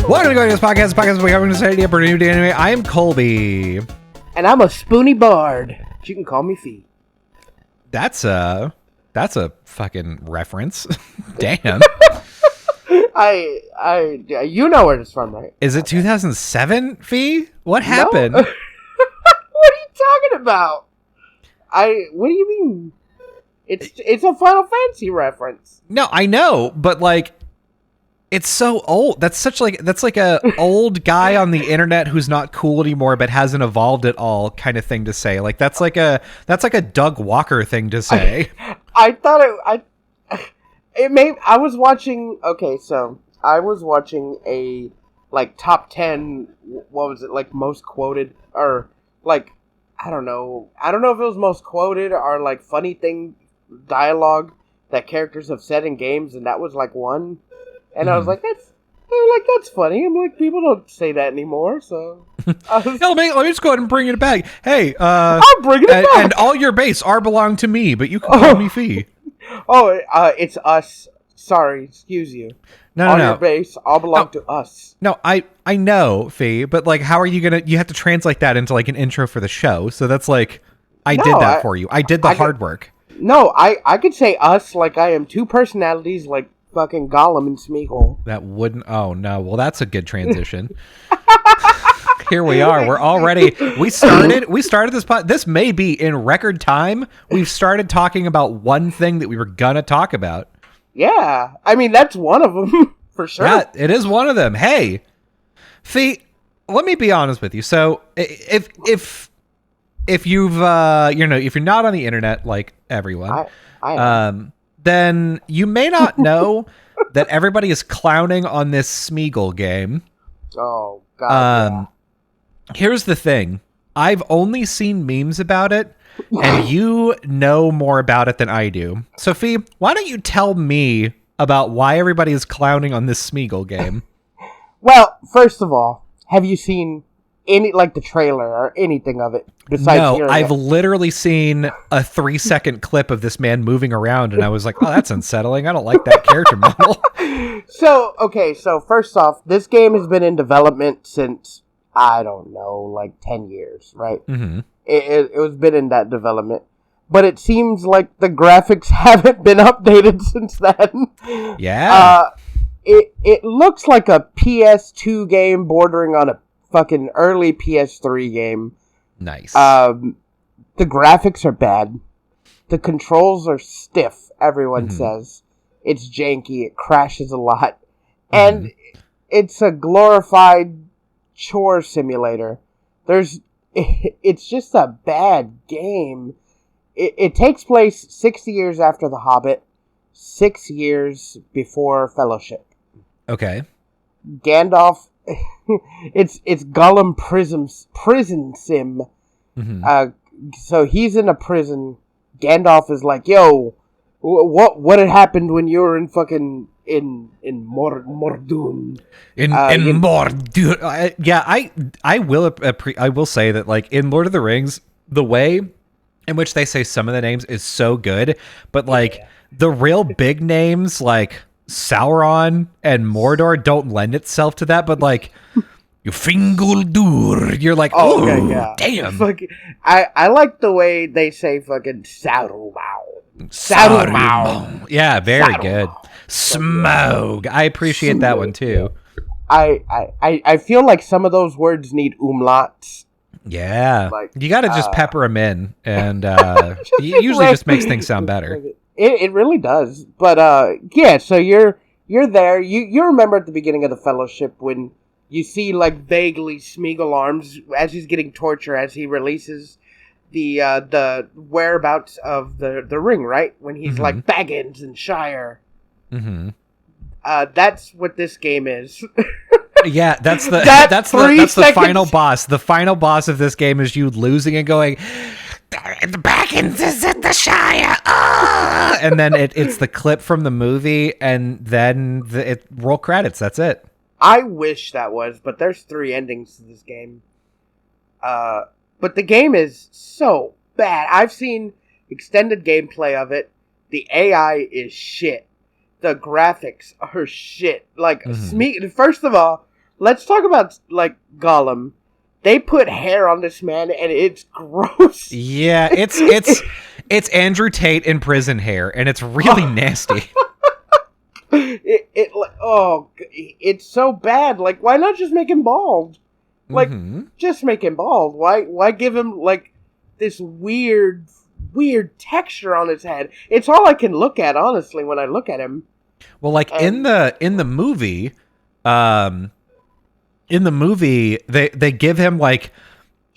Welcome to Going to this podcast. Podcast where we're having a idea for a new day anime. I am Colby. And I'm a spoony bard. You can call me Fee. That's a fucking reference. Damn. You know where it's from, right? Is it 2007, Fee? What happened? No. What are you talking about? What do you mean? It's a Final Fantasy reference. No, I know, but like, it's so old. That's like a old guy on the internet who's not cool anymore, but hasn't evolved at all, kind of thing to say. Like that's like a Doug Walker thing to say. I was watching. Okay, so I was watching a like top 10. What was it, like most quoted, or like I don't know if it was most quoted or like funny thing dialogue that characters have said in games, and that was like one. And I was like, that's funny. I'm like, people don't say that anymore, so... let me just go ahead and bring it back. Hey, I'm bringing it back! And all your base are belong to me, but you can call me Fee. It's us. Sorry, excuse you. No. Your base all belong to us. No, I know, Fee, but like, how are you gonna... You have to translate that into like an intro for the show, so that's like... I did that for you. I did the hard work. No, I could say us like I am two personalities, like fucking Gollum and Smeagol. That wouldn't... Oh, no. Well, that's a good transition. Here we are. We're already... We started this pod... This may be in record time. We've started talking about one thing that we were gonna talk about. Yeah. I mean, that's one of them, for sure. Yeah, it is one of them. Hey, Fee, let me be honest with you. So, if you've... if you're not on the internet like everyone... then you may not know that everybody is clowning on this Smeagol game. Oh, God. Here's the thing. I've only seen memes about it, and you know more about it than I do. Sophie, why don't you tell me about why everybody is clowning on this Smeagol game? Well, first of all, have you seen any, like, the trailer or anything of it? No, I've literally seen a 3-second clip of this man moving around, and I was like, oh, that's unsettling. I don't like that character model. So first off, this game has been in development since, I don't know, like 10 years, right? Mm-hmm. It was been in that development. But it seems like the graphics haven't been updated since then. Yeah. It looks like a PS2 game bordering on a fucking early PS3 game. Nice. The graphics are bad. The controls are stiff, everyone says. It's janky, it crashes a lot. And it's a glorified chore simulator. It's just a bad game. It takes place 60 years after The Hobbit, 6 years before Fellowship. Okay. Gandalf... it's Gollum prison sim. So he's in a prison. Gandalf is like, "Yo, what had happened when you were in fucking in Mordun?" In Mordun. I will say that like in Lord of the Rings, the way in which they say some of the names is so good, but like the real big names like Sauron and Mordor don't lend itself to that, but like Finguldur, you're like, oh, damn. I like the way they say fucking Saruman. Yeah, very good. Smog. I appreciate that one too. I feel like some of those words need umlauts. Yeah, like, you got to just pepper them in, and it usually just makes things sound better. It really does. But yeah, so you're there. You remember at the beginning of the Fellowship when you see like vaguely Smeagol arms as he's getting tortured as he releases the whereabouts of the ring, right? When he's like Baggins and Shire. Mm-hmm. That's what this game is. Yeah, that's the final boss. The final boss of this game is you losing and going, the Baggins is in the Shire, and then it's the clip from the movie, and then roll credits. That's it. I wish that was, but there's 3 endings to this game. But the game is so bad. I've seen extended gameplay of it. The AI is shit. The graphics are shit. Like, first of all, let's talk about, like, Gollum. They put hair on this man, and it's gross. Yeah, it's Andrew Tate in prison hair, and it's really nasty. It's so bad. Like, why not just make him bald? Like, just make him bald. Why give him, like, this weird texture on his head? It's all I can look at, honestly, when I look at him. Well, like, in the movie, they give him, like,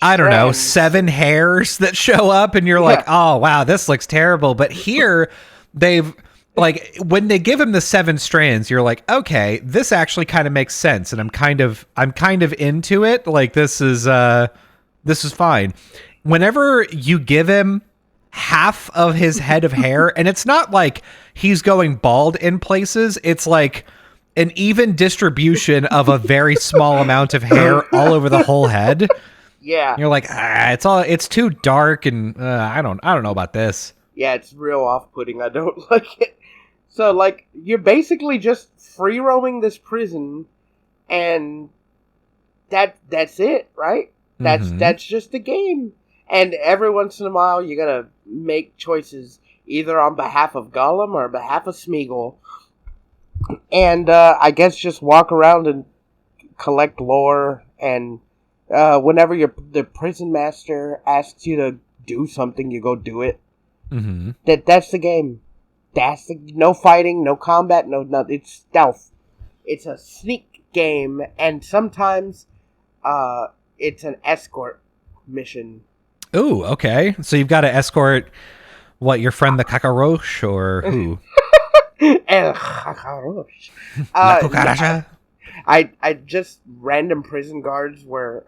I don't know, 7 hairs that show up, and you're like, oh wow, this looks terrible. But here, they've, like, when they give him the 7 strands, you're like, okay, this actually kind of makes sense, and I'm kind of into it. Like, this is fine. Whenever you give him half of his head of hair, and it's not like he's going bald in places, it's like an even distribution of a very small amount of hair all over the whole head. Yeah. You're like, it's too dark, and I don't know about this. Yeah, it's real off-putting. I don't like it. So, like, you're basically just free roaming this prison, and that's it, right? That's just the game. And every once in a while, you gotta make choices either on behalf of Gollum or on behalf of Smeagol. And I guess just walk around and collect lore, and whenever the prison master asks you to do something, you go do it. That's the game. That's no fighting, no combat, no nothing. It's stealth. It's a sneak game, and sometimes it's an escort mission. Ooh, okay. So you've got to escort your friend the cockroach, or who? El cockroach. La cucaracha? I just random prison guards or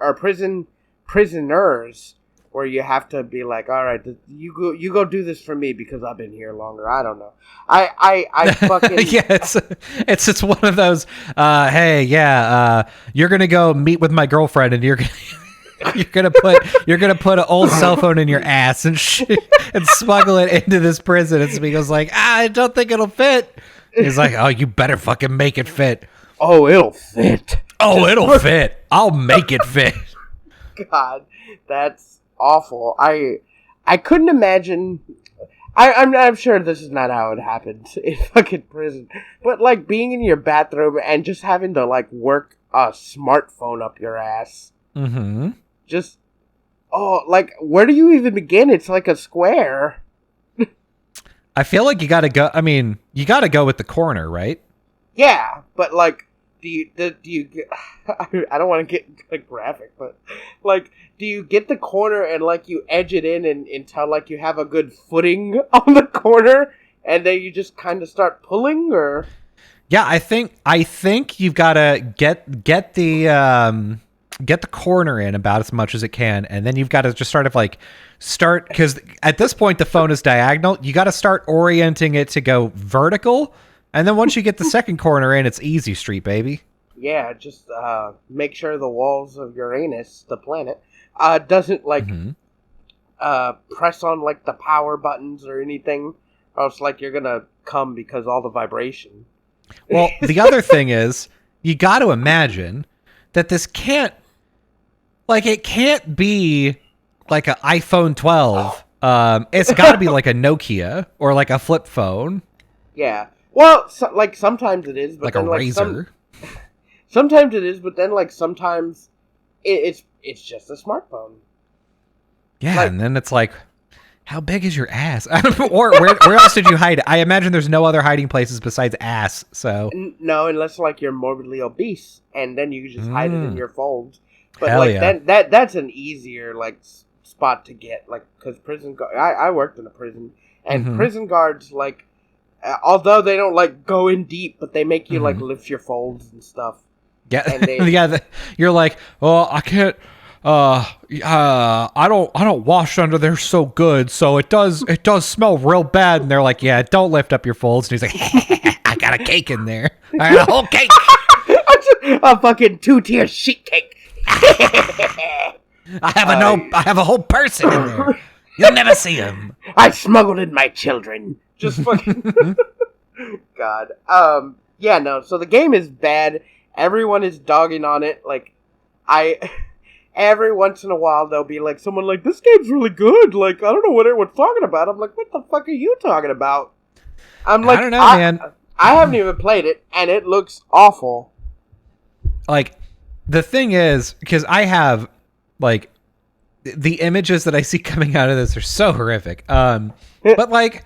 prisoners where you have to be like, all right, you go do this for me because I've been here longer. I don't know. I fucking yeah. It's one of those. Hey, yeah. You're gonna go meet with my girlfriend, and you're gonna put an old cell phone in your ass and and smuggle it into this prison. And Smeagol's like, I don't think it'll fit. He's like, oh, you better fucking make it fit. Oh, it'll fit. Oh, it'll fit. I'll make it fit. God, that's awful. I couldn't imagine. I'm sure this is not how it happens in fucking prison. But, like, being in your bathroom and just having to, like, work a smartphone up your ass. Just, like, where do you even begin? It's like a square. I feel like you gotta go with the corner, right? Yeah, but, like, do you get, I don't want to get, like, graphic, but, like, do you get the corner and, like, you edge it in until, like, you have a good footing on the corner, and then you just kind of start pulling, or? Yeah, I think you've got to get the corner in about as much as it can, and then you've got to just start, because at this point the phone is diagonal. You got to start orienting it to go vertical, and then once you get the second corner in, it's easy street, baby. Yeah, just make sure the walls of Uranus, the planet, doesn't press on, like, the power buttons or anything, or else, like, you're gonna come because all the vibration. Well, the other thing is, you got to imagine that this can't be like an iPhone 12. It's got to be like a Nokia or like a flip phone. Yeah. Well, like, sometimes it is, but like then, a Razr. Sometimes it is, but then, like, sometimes it's just a smartphone. Yeah, like, and then it's like, how big is your ass? Or where else did you hide it? I imagine there's no other hiding places besides ass. So no, unless, like, you're morbidly obese, and then you just hide it in your folds. But hell like yeah. that's an easier, like, spot to get, like, because I worked in a prison, and prison guards, like, although they don't, like, go in deep, but they make you like lift your folds and stuff. Yeah, and yeah. You're like, oh, I can't. I don't wash under there so good, so it does smell real bad. And they're like, yeah, don't lift up your folds. And he's like, I got a cake in there. I got a whole cake. A fucking 2-tier sheet cake. I have a whole person in there. You'll never see him. I smuggled in my children. Just fucking God. Yeah, no. So the game is bad, everyone is dogging on it. Like, every once in a while there'll be like someone like, this game's really good. Like, I don't know what everyone's talking about. I'm like, what the fuck are you talking about? I'm like, I don't know, man. I haven't even played it, and it looks awful. Like, the thing is, because I have, like, the images that I see coming out of this are so horrific. But, like,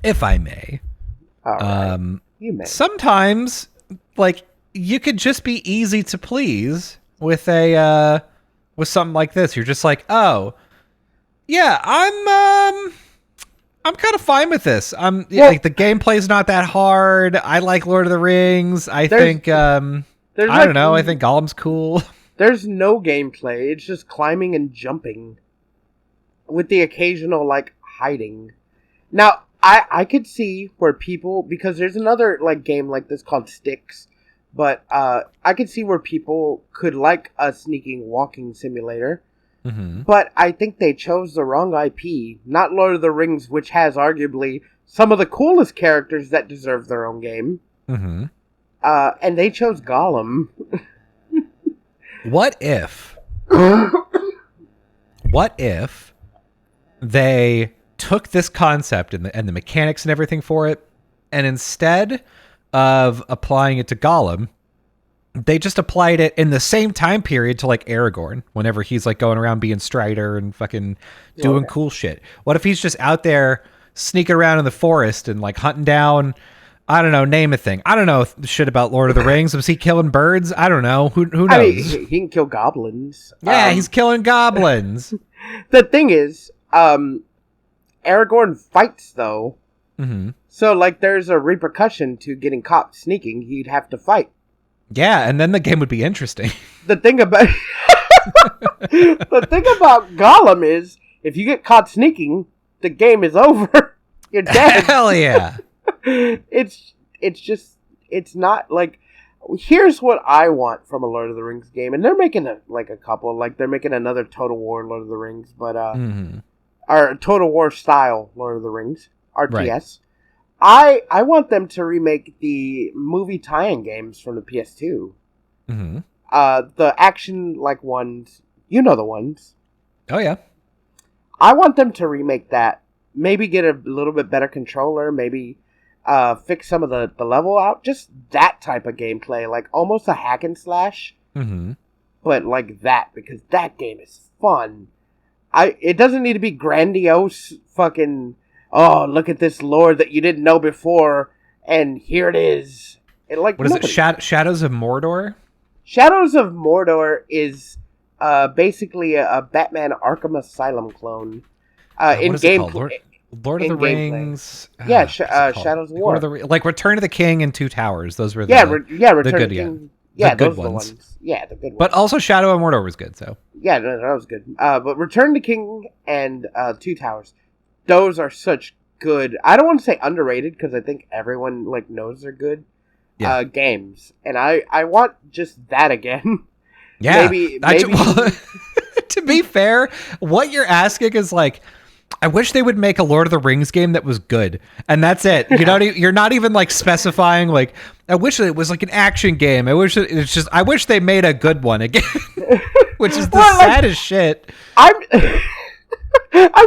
if I may, you may. Sometimes, like, you could just be easy to please with a with something like this. You're just like, oh, yeah, I'm kind of fine with this. Like, the gameplay's not that hard. I like Lord of the Rings. I think I don't know. I think Gollum's cool. There's no gameplay. It's just climbing and jumping, with the occasional like hiding. Now, I could see where people, because there's another like game like this called Sticks, but I could see where people could like a sneaking walking simulator. Mm-hmm. But I think they chose the wrong IP, not Lord of the Rings, which has arguably some of the coolest characters that deserve their own game. Mm-hmm. And they chose Gollum. What if they took this concept and the mechanics and everything for it, and instead of applying it to Gollum, they just applied it in the same time period to like Aragorn, whenever he's like going around being Strider and fucking doing cool shit. What if he's just out there sneaking around in the forest and like hunting down, I don't know, name a thing. I don't know shit about Lord of the Rings. Was he killing birds? I don't know. Who knows? I mean, he can kill goblins. Yeah, he's killing goblins. The thing is, Aragorn fights though. Mm-hmm. So like there's a repercussion to getting caught sneaking. He'd have to fight. Yeah, and then the game would be interesting. The thing about Gollum is, if you get caught sneaking, the game is over. You're dead. Hell yeah. It's not like, here's what I want from a Lord of the Rings game, and they're making a couple, like they're making another Total War Lord of the Rings, but or Total War style Lord of the Rings RTS. Right. I want them to remake the movie tie-in games from the PS2. Mm-hmm. The action like ones, you know the ones. Oh yeah. I want them to remake that. Maybe get a little bit better controller. Maybe fix some of the level out. Just that type of gameplay, like almost a hack and slash. Mm-hmm. But like that, because that game is fun. It doesn't need to be grandiose. Fucking, oh, look at this lore that you didn't know before, and here it is. What is it? Shadows of Mordor? Shadows of Mordor is basically a Batman Arkham Asylum clone. In game, Lord of the Rings. Yeah, Shadows of War. Like Return of the King and Two Towers. Those were Return the of the good, King. Yeah, the those good are the ones. ones. Yeah, the good ones. But also Shadow of Mordor was good. So yeah, no, that was good. But Return of the King and Two Towers, those are such good. I don't want to say underrated, because I think everyone like knows they're good games, and I want just that again. Yeah, maybe. To be fair, what you're asking is like, I wish they would make a Lord of the Rings game that was good, and that's it. You're not even like specifying like, I wish it was like an action game. I wish they made a good one again, which is the saddest shit. I'm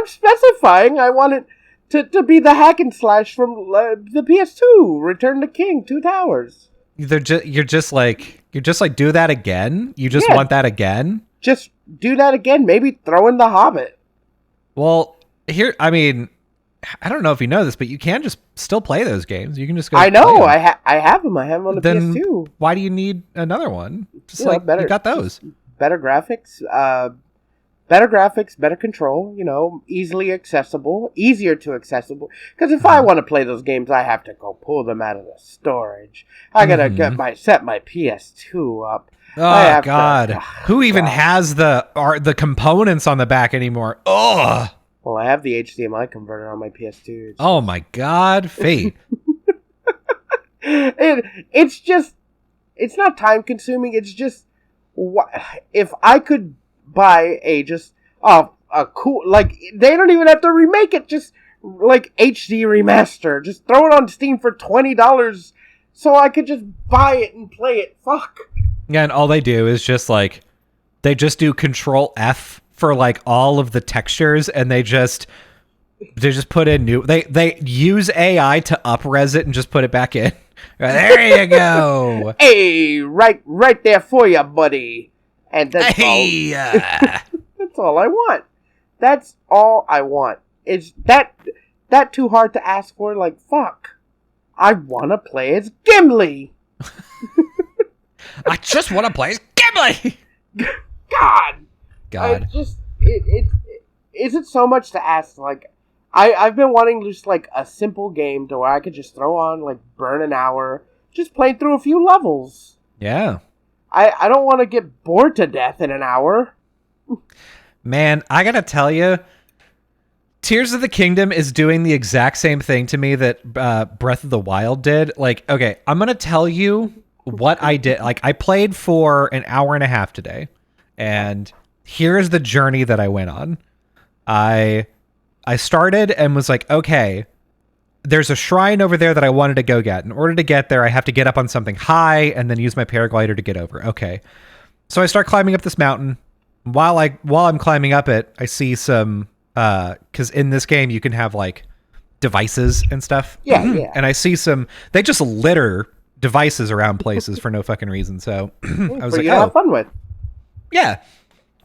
specifying. I want it to be the hack and slash from the PS2, Return to King, Two Towers. You're just like do that again. You just want that again. Just do that again. Maybe throw in the Hobbit. Well, here, I mean, I don't know if you know this, but you can just still play those games. You can just go. I know. I have them. I have them on the PS2. Why do you need another one? Just you got those. Better graphics. Better control. Easily accessible, easier to accessible. Because if I want to play those games, I have to go pull them out of the storage. I gotta set my PS2 up. Oh God! Who even has the components on the back anymore? Ugh. Well, I have the HDMI converter on my PS2. Oh my God, fate. It's not time consuming. It's just, if I could buy a cool, like, they don't even have to remake it, just like HD remaster. Just throw it on Steam for $20 so I could just buy it and play it. Fuck. Yeah, and all they do is just like, they just do Control F for like all of the textures, and they just put in new. They use AI to up-res it and just put it back in. There you go. Hey, right there for you, buddy. And that's all. That's all I want. That's all I want. Is that too hard to ask for? Like, fuck. I want to play as Gimli. I just want to play as Gimli. God. Is it so much to ask? Like, I've been wanting just like a simple game to where I could just throw on, like, burn an hour, just play through a few levels. Yeah. I don't want to get bored to death in an hour. Man, I gotta tell you, Tears of the Kingdom is doing the exact same thing to me that Breath of the Wild did. Like, okay, I'm gonna tell you what I did. Like, I played for an hour and a half today, and here's the journey that I went on. I started and was like, okay, there's a shrine over there that I wanted to go get. In order to get there, I have to get up on something high and then use my paraglider to get over. Okay. So I start climbing up this mountain. While I'm climbing up it, I see some, because in this game you can have like devices and stuff. Yeah, yeah. And I see some, they just litter devices around places for no fucking reason. So I was like, you to have fun with. Yeah.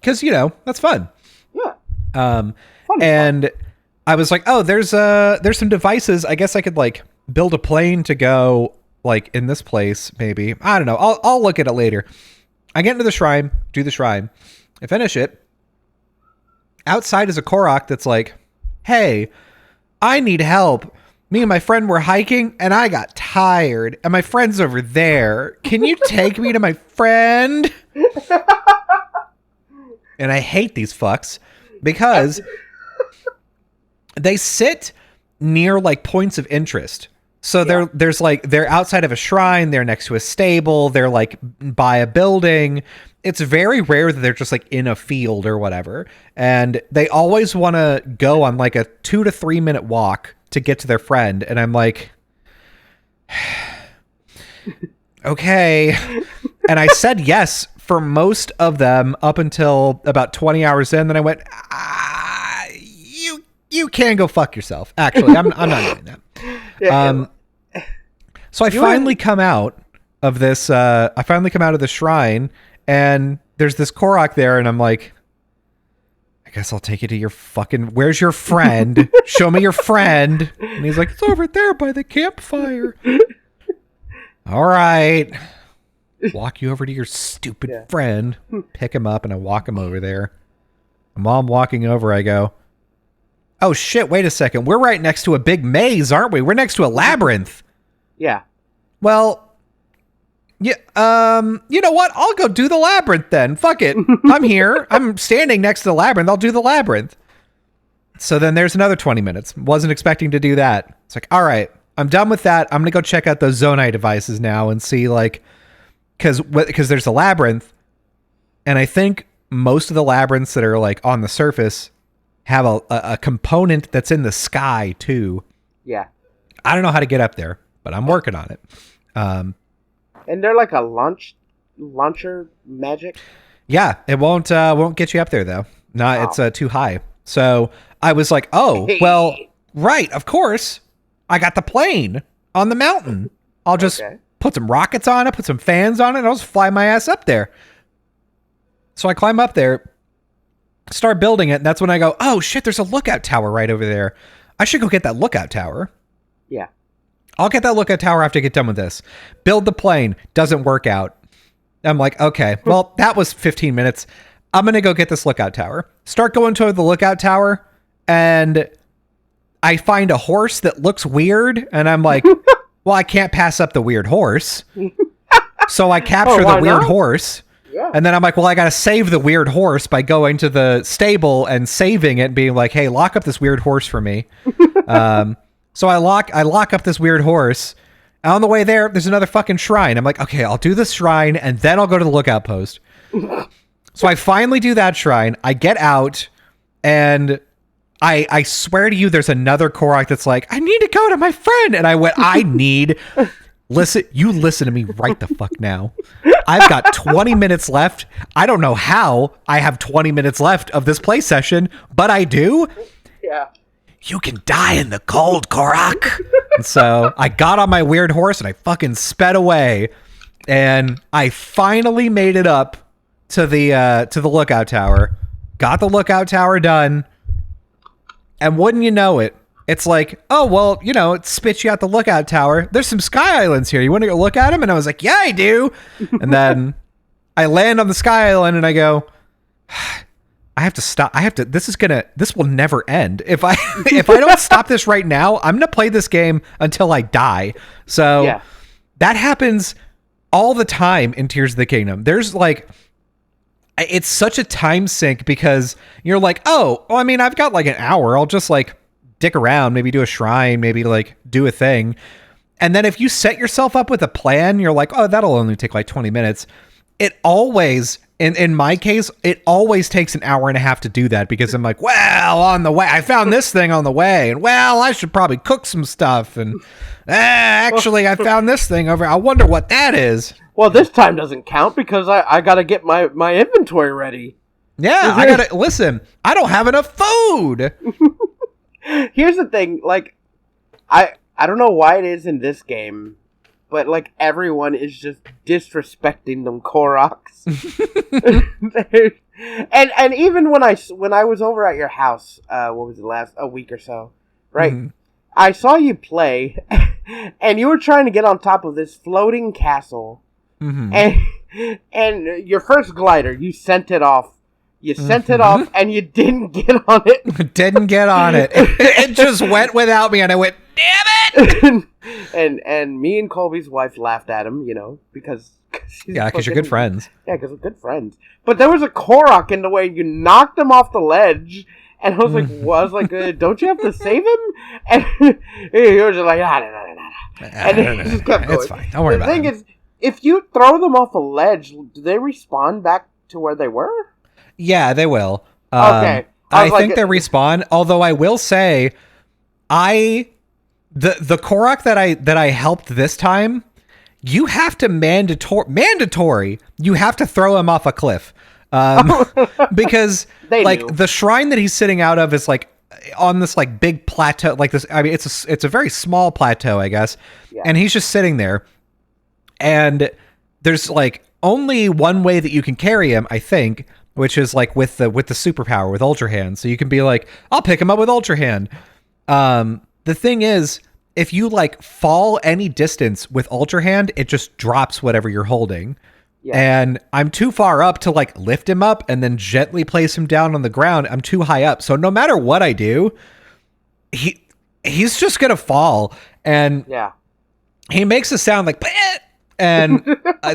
Because, that's fun. Yeah. And I was like, oh, there's some devices. I guess I could like build a plane to go like in this place, maybe. I don't know. I'll look at it later. I get into the shrine, do the shrine. I finish it. Outside is a Korok that's like, hey, I need help. Me and my friend were hiking and I got tired and my friend's over there. Can you take me to my friend? And I hate these fucks because they sit near like points of interest. So they're outside of a shrine, they're next to a stable, they're like by a building. It's very rare that they're just like in a field or whatever. And they always want to go on like a 2 to 3 minute walk to get to their friend. And I'm like, okay. And I said yes for most of them up until about 20 hours in. Then I went, you can go fuck yourself. Actually, I'm not doing that. Yeah, so I finally come out of this. I finally come out of the shrine, and there's this Korok there, and I'm like, I guess I'll take you to your fucking. Where's your friend? Show me your friend. And he's like, it's over there by the campfire. All right. Walk you over to your stupid friend. Pick him up, and I walk him over there. And while I'm walking over, I go, oh shit, wait a second. We're right next to a big maze, aren't we? We're next to a labyrinth. Yeah. Well, yeah, you know what? I'll go do the labyrinth then. Fuck it. I'm here. I'm standing next to the labyrinth. I'll do the labyrinth. So then there's another 20 minutes. Wasn't expecting to do that. It's like, all right, I'm done with that. I'm going to go check out those Zonai devices now and see like, because there's a labyrinth. And I think most of the labyrinths that are like on the surface have a component that's in the sky too. Yeah. I don't know how to get up there, but I'm working on it. And they're like a launcher magic. Yeah, it won't get you up there though. It's too high. So I was like, oh, well, right, of course. I got the plane on the mountain. I'll just put some rockets on it, put some fans on it, and I'll just fly my ass up there. So I climb up there, start building it, and that's when I go, oh shit, there's a lookout tower right over there. I should go get that lookout tower. Yeah. I'll get that lookout tower after I get done with this. Build the plane. Doesn't work out. I'm like, okay, well, that was 15 minutes. I'm going to go get this lookout tower. Start going toward the lookout tower, and I find a horse that looks weird, and I'm like, well, I can't pass up the weird horse. So I capture the weird horse. Yeah. And then I'm like, well, I got to save the weird horse by going to the stable and saving it and being like, hey, lock up this weird horse for me. So I lock up this weird horse. And on the way there, there's another fucking shrine. I'm like, okay, I'll do this shrine and then I'll go to the lookout post. So I finally do that shrine. I get out and I swear to you, there's another Korok that's like, I need to go to my friend. And I went, I need listen to me right the fuck now. I've got 20 minutes left. I don't know how I have 20 minutes left of this play session, but I do. Yeah. You can die in the cold, Korok. And so I got on my weird horse and I fucking sped away, and I finally made it up to the lookout tower. Got the lookout tower done, and wouldn't you know it, it's like, oh, well, it spits you out the lookout tower. There's some sky islands here. You want to go look at them? And I was like, yeah, I do. And then I land on the sky island and I go, I have to stop. This will never end. If I don't stop this right now, I'm going to play this game until I die. So that happens all the time in Tears of the Kingdom. There's like, it's such a time sink because you're like, oh, well, I mean, I've got like an hour. I'll just like dick around, maybe do a shrine, maybe like do a thing. And then if you set yourself up with a plan, you're like, oh, that'll only take like 20 minutes. It always, in my case, it always takes an hour and a half to do that because I'm like, well, on the way, I found this thing on the way, and well, I should probably cook some stuff, and actually, I found this thing over. I wonder what that is. Well, this time doesn't count because I got to get my inventory ready. Yeah, listen, I don't have enough food. Here's the thing, like, I don't know why it is in this game, but like everyone is just disrespecting them Koroks. and even when I was over at your house, what was it, a week or so, right? Mm-hmm. I saw you play, and you were trying to get on top of this floating castle, and your first glider, you sent it off. You sent it off, and you didn't get on it. Didn't get on it. It just went without me, and I went, damn it! and me and Colby's wife laughed at him, because you're good friends. Yeah, because we're good friends. But there was a Korok in the way. You knocked him off the ledge, and I was like, don't you have to save him? And he was just like, no. And he just kept going. It's fine. Don't worry about it. The thing is, if you throw them off a ledge, do they respawn back to where they were? Yeah, they will. Okay. I think they respawn, although I will say the Korok that I helped this time, you have to mandatory, you have to throw him off a cliff. Because the shrine that he's sitting out of is like on this like big plateau, like this. I mean, it's a very small plateau, I guess. Yeah. And he's just sitting there, and there's like only one way that you can carry him, I think, which is like with the superpower with Ultra Hand. So you can be like, I'll pick him up with Ultra Hand. The thing is, if you like fall any distance with Ultra Hand, it just drops whatever you're holding. Yeah. And I'm too far up to like lift him up and then gently place him down on the ground. I'm too high up. So no matter what I do, he's just going to fall. And he makes a sound like, bleh! And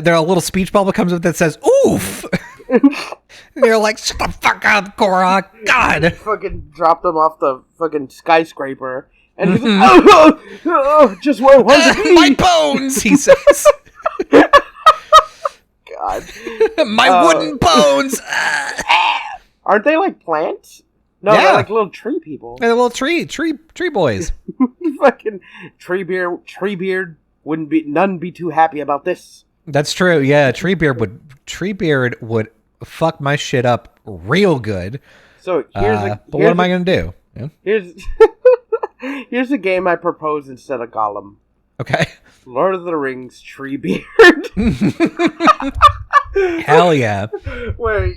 there a little speech bubble comes up that says, oof. And you're like, shut the fuck up, Korok. God. Fucking dropped him off the fucking skyscraper. And he's like, oh, just where it was to be. My bones, he says. God. My wooden bones. Aren't they like plants? No, they're like little tree people. They're little tree boys. Fucking Treebeard wouldn't none be too happy about this. That's true. Yeah, Treebeard would fuck my shit up real good. So but what am I gonna do? Yeah? Here's a game I propose instead of Gollum. Okay. Lord of the Rings Treebeard. Hell yeah. Where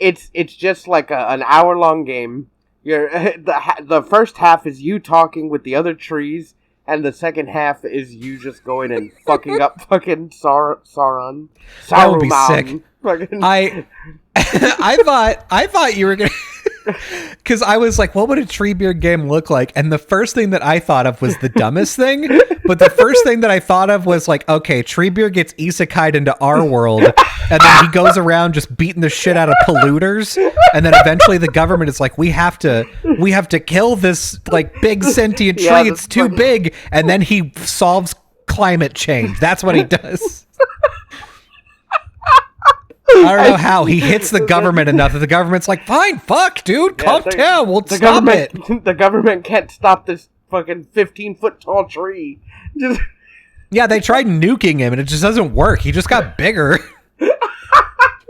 it's just like an hour-long game. The first half is you talking with the other trees, and the second half is you just going and fucking up fucking Sauron. That would be sick. I thought you were gonna, because I was like, what would a Treebeard game look like? And the first thing that I thought of was the dumbest thing. But the first thing that I thought of was like, okay, Treebeard gets isekai'd into our world, and then he goes around just beating the shit out of polluters, and then eventually the government is like, we have to kill this like big sentient tree. It's too big, and then he solves climate change. That's what he does. I don't know how. He hits the government enough that the government's like, fine, fuck, dude, calm down, we'll stop it. The government can't stop this fucking 15-foot tall tree. Yeah, they tried nuking him, and it just doesn't work. He just got bigger.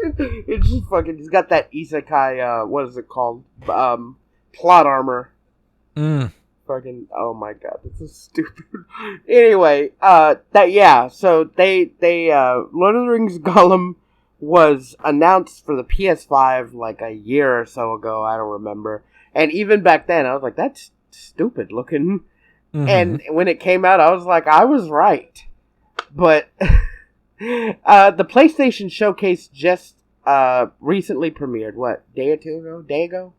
It's just fucking. He's got that isekai. What is it called? Plot armor. Fucking. Oh my god, this is stupid. Anyway, So they Lord of the Rings Gollum was announced for the PS5 like a year or so ago. I don't remember. And even back then, I was like, that's stupid looking. And when it came out, I was like, I was right. But the PlayStation Showcase just recently premiered. What, day ago?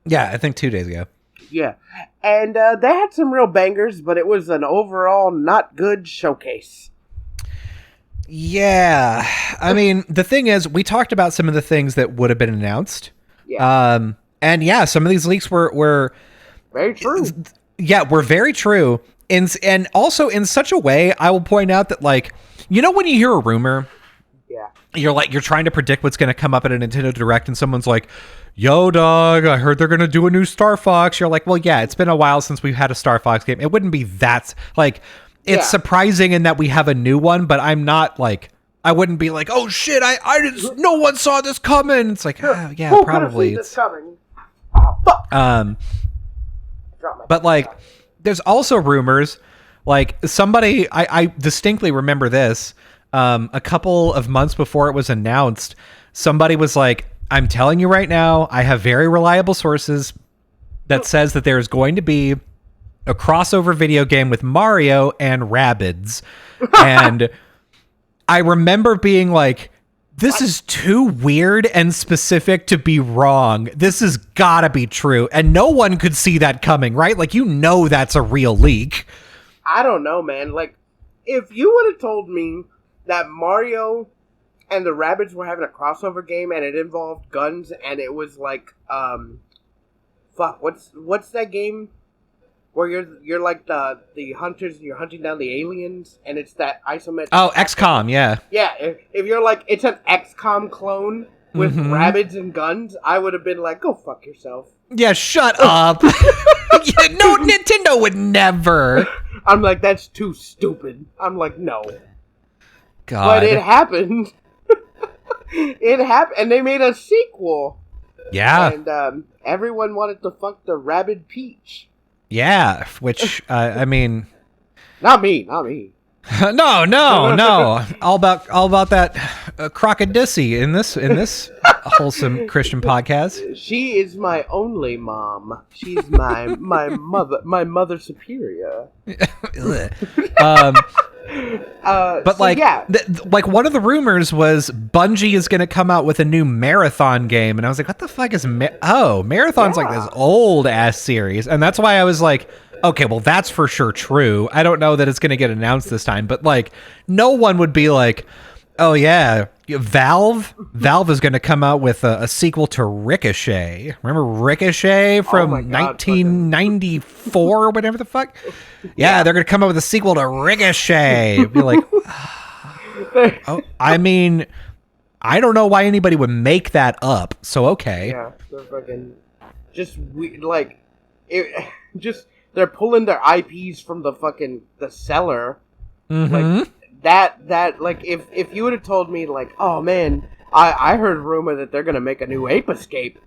Yeah, I think 2 days ago. Yeah. And they had some real bangers, but it was an overall not good showcase. Yeah. I mean, the thing is, we talked about some of the things that would have been announced. Yeah. And yeah, some of these leaks were very true. Yeah, were very true. And also in such a way, I will point out that, like, you know when you hear a rumor, you're trying to predict what's going to come up at a Nintendo Direct, and someone's like, yo, dog, I heard they're going to do a new Star Fox. You're like, well, yeah, it's been a while since we've had a Star Fox game. It wouldn't be that, like, it's surprising in that we have a new one, but I'm not, like, I wouldn't be like, oh, shit, I didn't, no one saw this coming. It's like, oh, yeah, who probably. This coming? Oh, fuck. But, like, there's also rumors, like, somebody, I distinctly remember this, a couple of months before it was announced, somebody was like, I'm telling you right now, I have very reliable sources that says that there is going to be a crossover video game with Mario and Rabbids. And I remember being like, this is too weird and specific to be wrong. This has got to be true. And no one could see that coming, right? Like, you know that's a real leak. I don't know, man. Like, if you would have told me that Mario and the Rabbids were having a crossover game and it involved guns and it was like, what's that game where you're like the hunters and you're hunting down the aliens and it's that isometric. Oh, XCOM, yeah. Yeah, if you're like, it's an XCOM clone with Rabbids and guns, I would have been like, go fuck yourself. Yeah, shut up. Yeah, no, Nintendo would never. I'm like, that's too stupid. I'm like, no. God. But it happened. It happened, and they made a sequel. Yeah. And everyone wanted to fuck the Rabbid Peach. Yeah, which, I mean... Not me. No. All about that crocodissy in this wholesome Christian podcast. She is my only mom. She's my mother superior. But like, yeah. Like one of the rumors was Bungie is going to come out with a new Marathon game, and I was like, what the fuck is Marathon's like this old ass series, and that's why I was like, okay, well that's for sure true. I don't know that it's going to get announced this time, but like, no one would be like, oh yeah, Valve is going to come out with a sequel to Ricochet. Remember Ricochet from 1994 or whatever the fuck? Yeah, they're going to come out with a sequel to Ricochet. Be like, oh, I mean, I don't know why anybody would make that up. So okay. Yeah, they're fucking they're pulling their IPs from the cellar. Mm-hmm. Like, that like if you would have told me like, oh man, I heard a rumor that they're gonna make a new Ape Escape.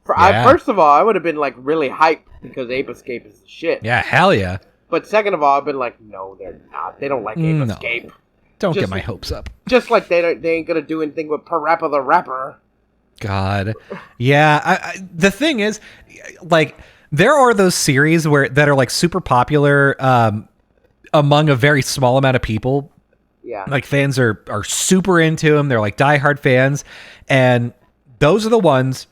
First of all, I would have been like really hyped because Ape Escape is the shit. Yeah, hell yeah. But second of all, I've been like, no, they're not. They don't like Ape Escape. Don't get my hopes up. Just like they ain't gonna do anything with Parappa the Rapper. God, yeah. The thing is, like, there are those series that are like super popular among a very small amount of people. Yeah. Like, fans are super into them. They're like diehard fans. And those are the ones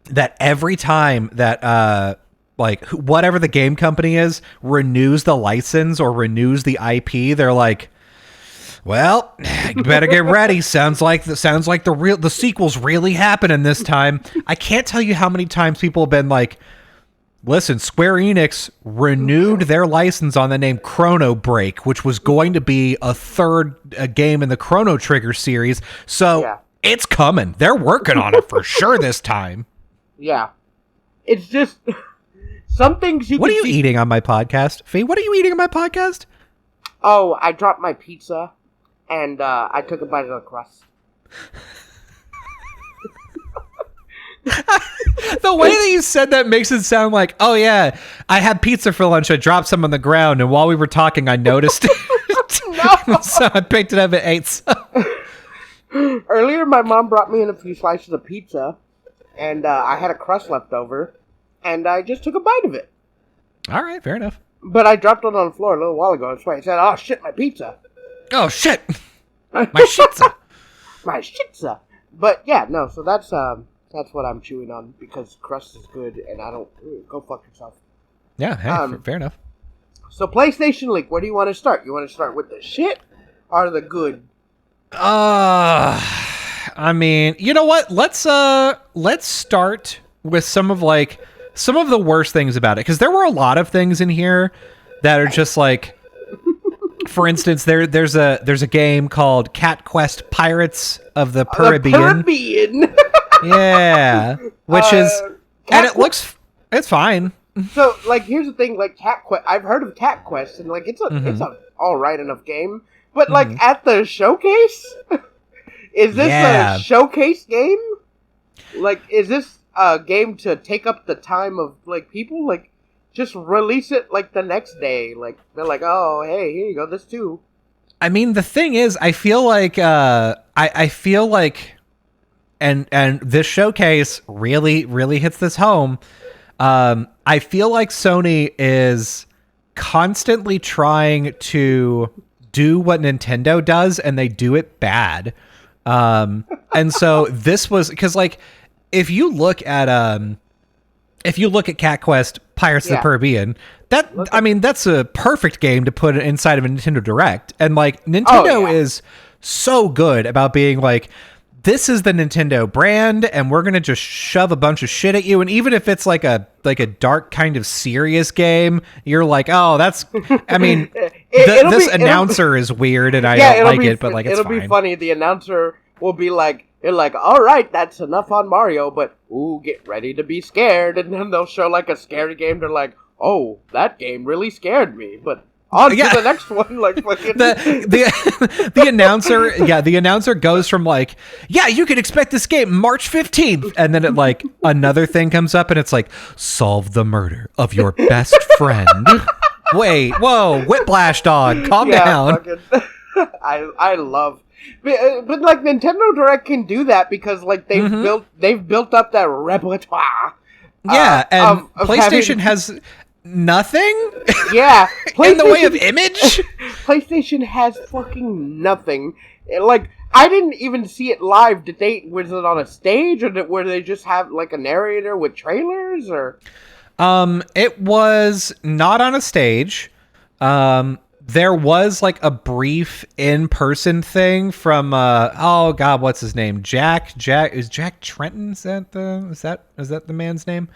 that every time that, like, whatever the game company is renews the license or renews the IP, they're like, well, you better get ready. Sounds like the sequel's really happening this time. I can't tell you how many times people have been like, listen, Square Enix renewed their license on the name Chrono Break, which was going to be a third game in the Chrono Trigger series. So It's coming. They're working on it for sure this time. Yeah. It's just some things you What are you eating on my podcast? Faye, what are you eating on my podcast? Oh, I dropped my pizza, and I took a bite of the crust. The way that you said that makes it sound like, oh yeah, I had pizza for lunch. I dropped some on the ground, and while we were talking, I noticed it. No. So I picked it up and ate some. Earlier, my mom brought me in a few slices of pizza, and I had a crust left over, and I just took a bite of it. All right, fair enough. But I dropped it on the floor a little while ago. That's why I said, "Oh shit, my pizza." Oh shit, my shitza. My shitza. But yeah, no. So that's what I'm chewing on because crust is good, and I don't go fuck yourself. Yeah, hey, fair enough. So PlayStation League, where do you want to start? You want to start with the shit or the good? I mean, you know what? Let's start with some of the worst things about it, because there were a lot of things in here that are just like, for instance, there's a game called Cat Quest Pirates of the Caribbean. Yeah, which is, and it's fine. So, like, here's the thing, like, Cat Quest, I've heard of Cat Quest, and, like, it's a alright enough game, but, like, at the showcase? Is this a showcase game? Like, is this a game to take up the time of, like, people? Like, just release it, like, the next day. Like, they're like, oh, hey, here you go, this too. I mean, the thing is, I feel like, I feel like, and this showcase really, really hits this home. I feel like Sony is constantly trying to do what Nintendo does, and they do it bad. And so this was, because, like, if you look at Cat Quest Pirates of the Caribbean, that's a perfect game to put inside of a Nintendo Direct. And, like, Nintendo is so good about being like, this is the Nintendo brand, and we're gonna just shove a bunch of shit at you. And even if it's like a dark kind of serious game, you're like, oh, that's. I mean, this announcer is weird, and I don't like it, but like it's fine. It'll be funny. The announcer will be like, all right, that's enough on Mario, but ooh, get ready to be scared. And then they'll show like a scary game. They're like, oh, that game really scared me, but. On to the next one, like fucking the announcer, the announcer goes from like, yeah, you can expect this game March 15th, and then it like another thing comes up and it's like, solve the murder of your best friend. Wait, whoa, Whiplash dog, calm down. Fucking, I love, but like Nintendo Direct can do that because like they've built up that repertoire. Yeah, and PlayStation has. Nothing? Yeah. In the way of image? PlayStation has fucking nothing. Like, I didn't even see it live. Was it on a stage, or were they just have, like, a narrator with trailers, or? It was not on a stage. There was, like, a brief in-person thing from, oh god, what's his name? Is Jack Trenton? Is that the man's name?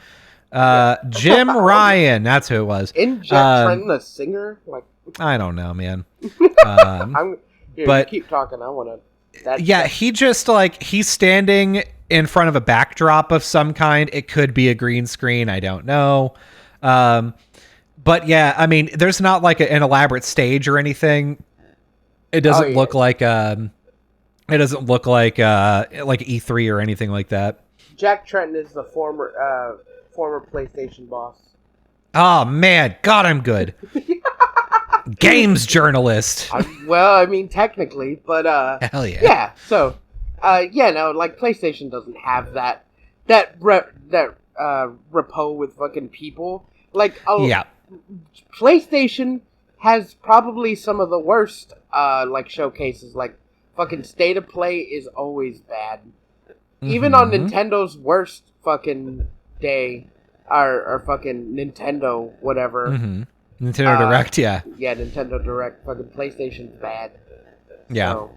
Jim Ryan, that's who it was. Isn't Jack Trenton a singer? Like, I don't know, man. But keep talking. I want to. Yeah, he just like he's standing in front of a backdrop of some kind. It could be a green screen. I don't know. But yeah, I mean, there's not like an elaborate stage or anything. It doesn't look like like E3 or anything like that. Jack Trenton is the former PlayStation boss. Oh man, God, I'm good. Games journalist. I mean, technically, but hell yeah. Yeah. So, no, like PlayStation doesn't have that rapport with fucking people. Like, PlayStation has probably some of the worst like showcases. Like, fucking State of Play is always bad. Even on Nintendo's worst fucking day, or fucking Nintendo whatever. Nintendo Direct, yeah. Yeah, Nintendo Direct. Fucking PlayStation's bad. Yeah. So,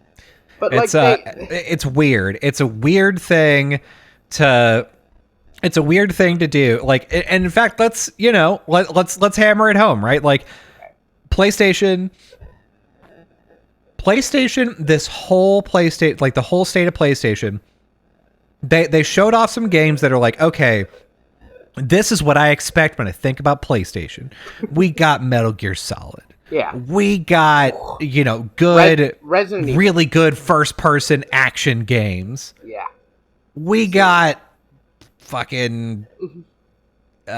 but it's like it's weird. It's a weird thing to do. Like, and in fact, let's hammer it home, right? Like, PlayStation, this whole PlayStation, like the whole state of PlayStation, they showed off some games that are like, okay, this is what I expect when I think about PlayStation. We got Metal Gear Solid. Yeah. We got, good, Resident Evil. really good first-person action games. Yeah. We got fucking... what do we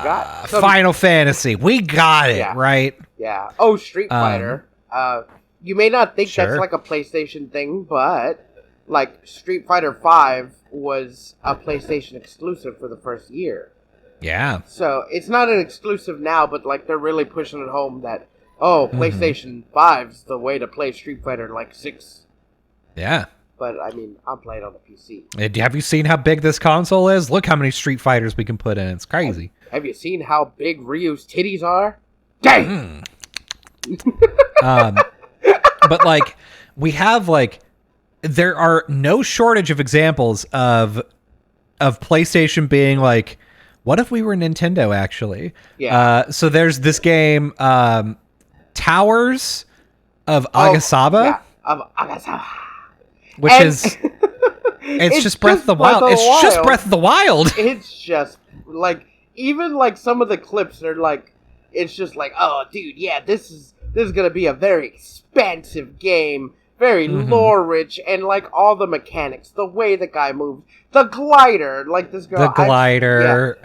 got? Final Fantasy. We got it, Yeah. right? Yeah. Oh, Street Fighter. You may not think Sure. that's like a PlayStation thing, but like Street Fighter 5 was a PlayStation exclusive for the first year. Yeah. So it's not an exclusive now, but like they're really pushing it home that PlayStation 5's the way to play Street Fighter like 6. Yeah. But I mean, I'm playing on the PC. Have you seen how big this console is? Look how many Street Fighters we can put in. It's crazy. Have you seen how big Ryu's titties are? Dang! But like, we have like, there are no shortage of examples of PlayStation being like, what if we were Nintendo actually? Yeah. So there's this game, Towers of Agasaba. Yeah, of Agasaba. Which is, it's just Breath of the Wild. It's just Breath of the Wild. It's just like, even like some of the clips, they're like, it's just like, oh, dude, yeah, this is gonna be a very expansive game, very lore rich, and like all the mechanics, the way the guy moves, the glider, like this girl, the glider,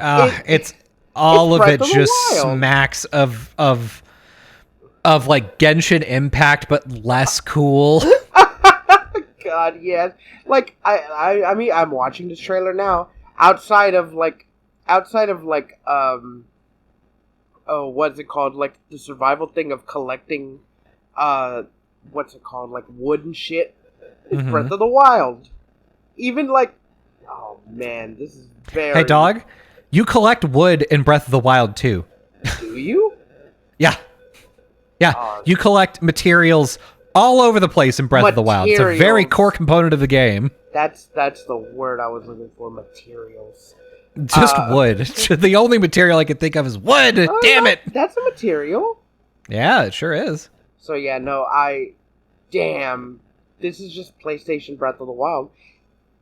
it's all of it just smacks of like Genshin Impact, but less cool. God, yes. Like I mean, I'm watching this trailer now. Outside of what's it called? Like the survival thing of collecting, what's it called? Like wood and shit. It's Breath of the Wild. Even like, oh man, this is very. Hey dog, you collect wood in Breath of the Wild too. Do you? Yeah. You collect materials all over the place in Breath of the Wild. It's a very core component of the game. That's the word I was looking for. Materials. Just wood. The only material I can think of is wood. Damn it. That's a material. Yeah, it sure is. So yeah, no, damn, this is just PlayStation Breath of the Wild.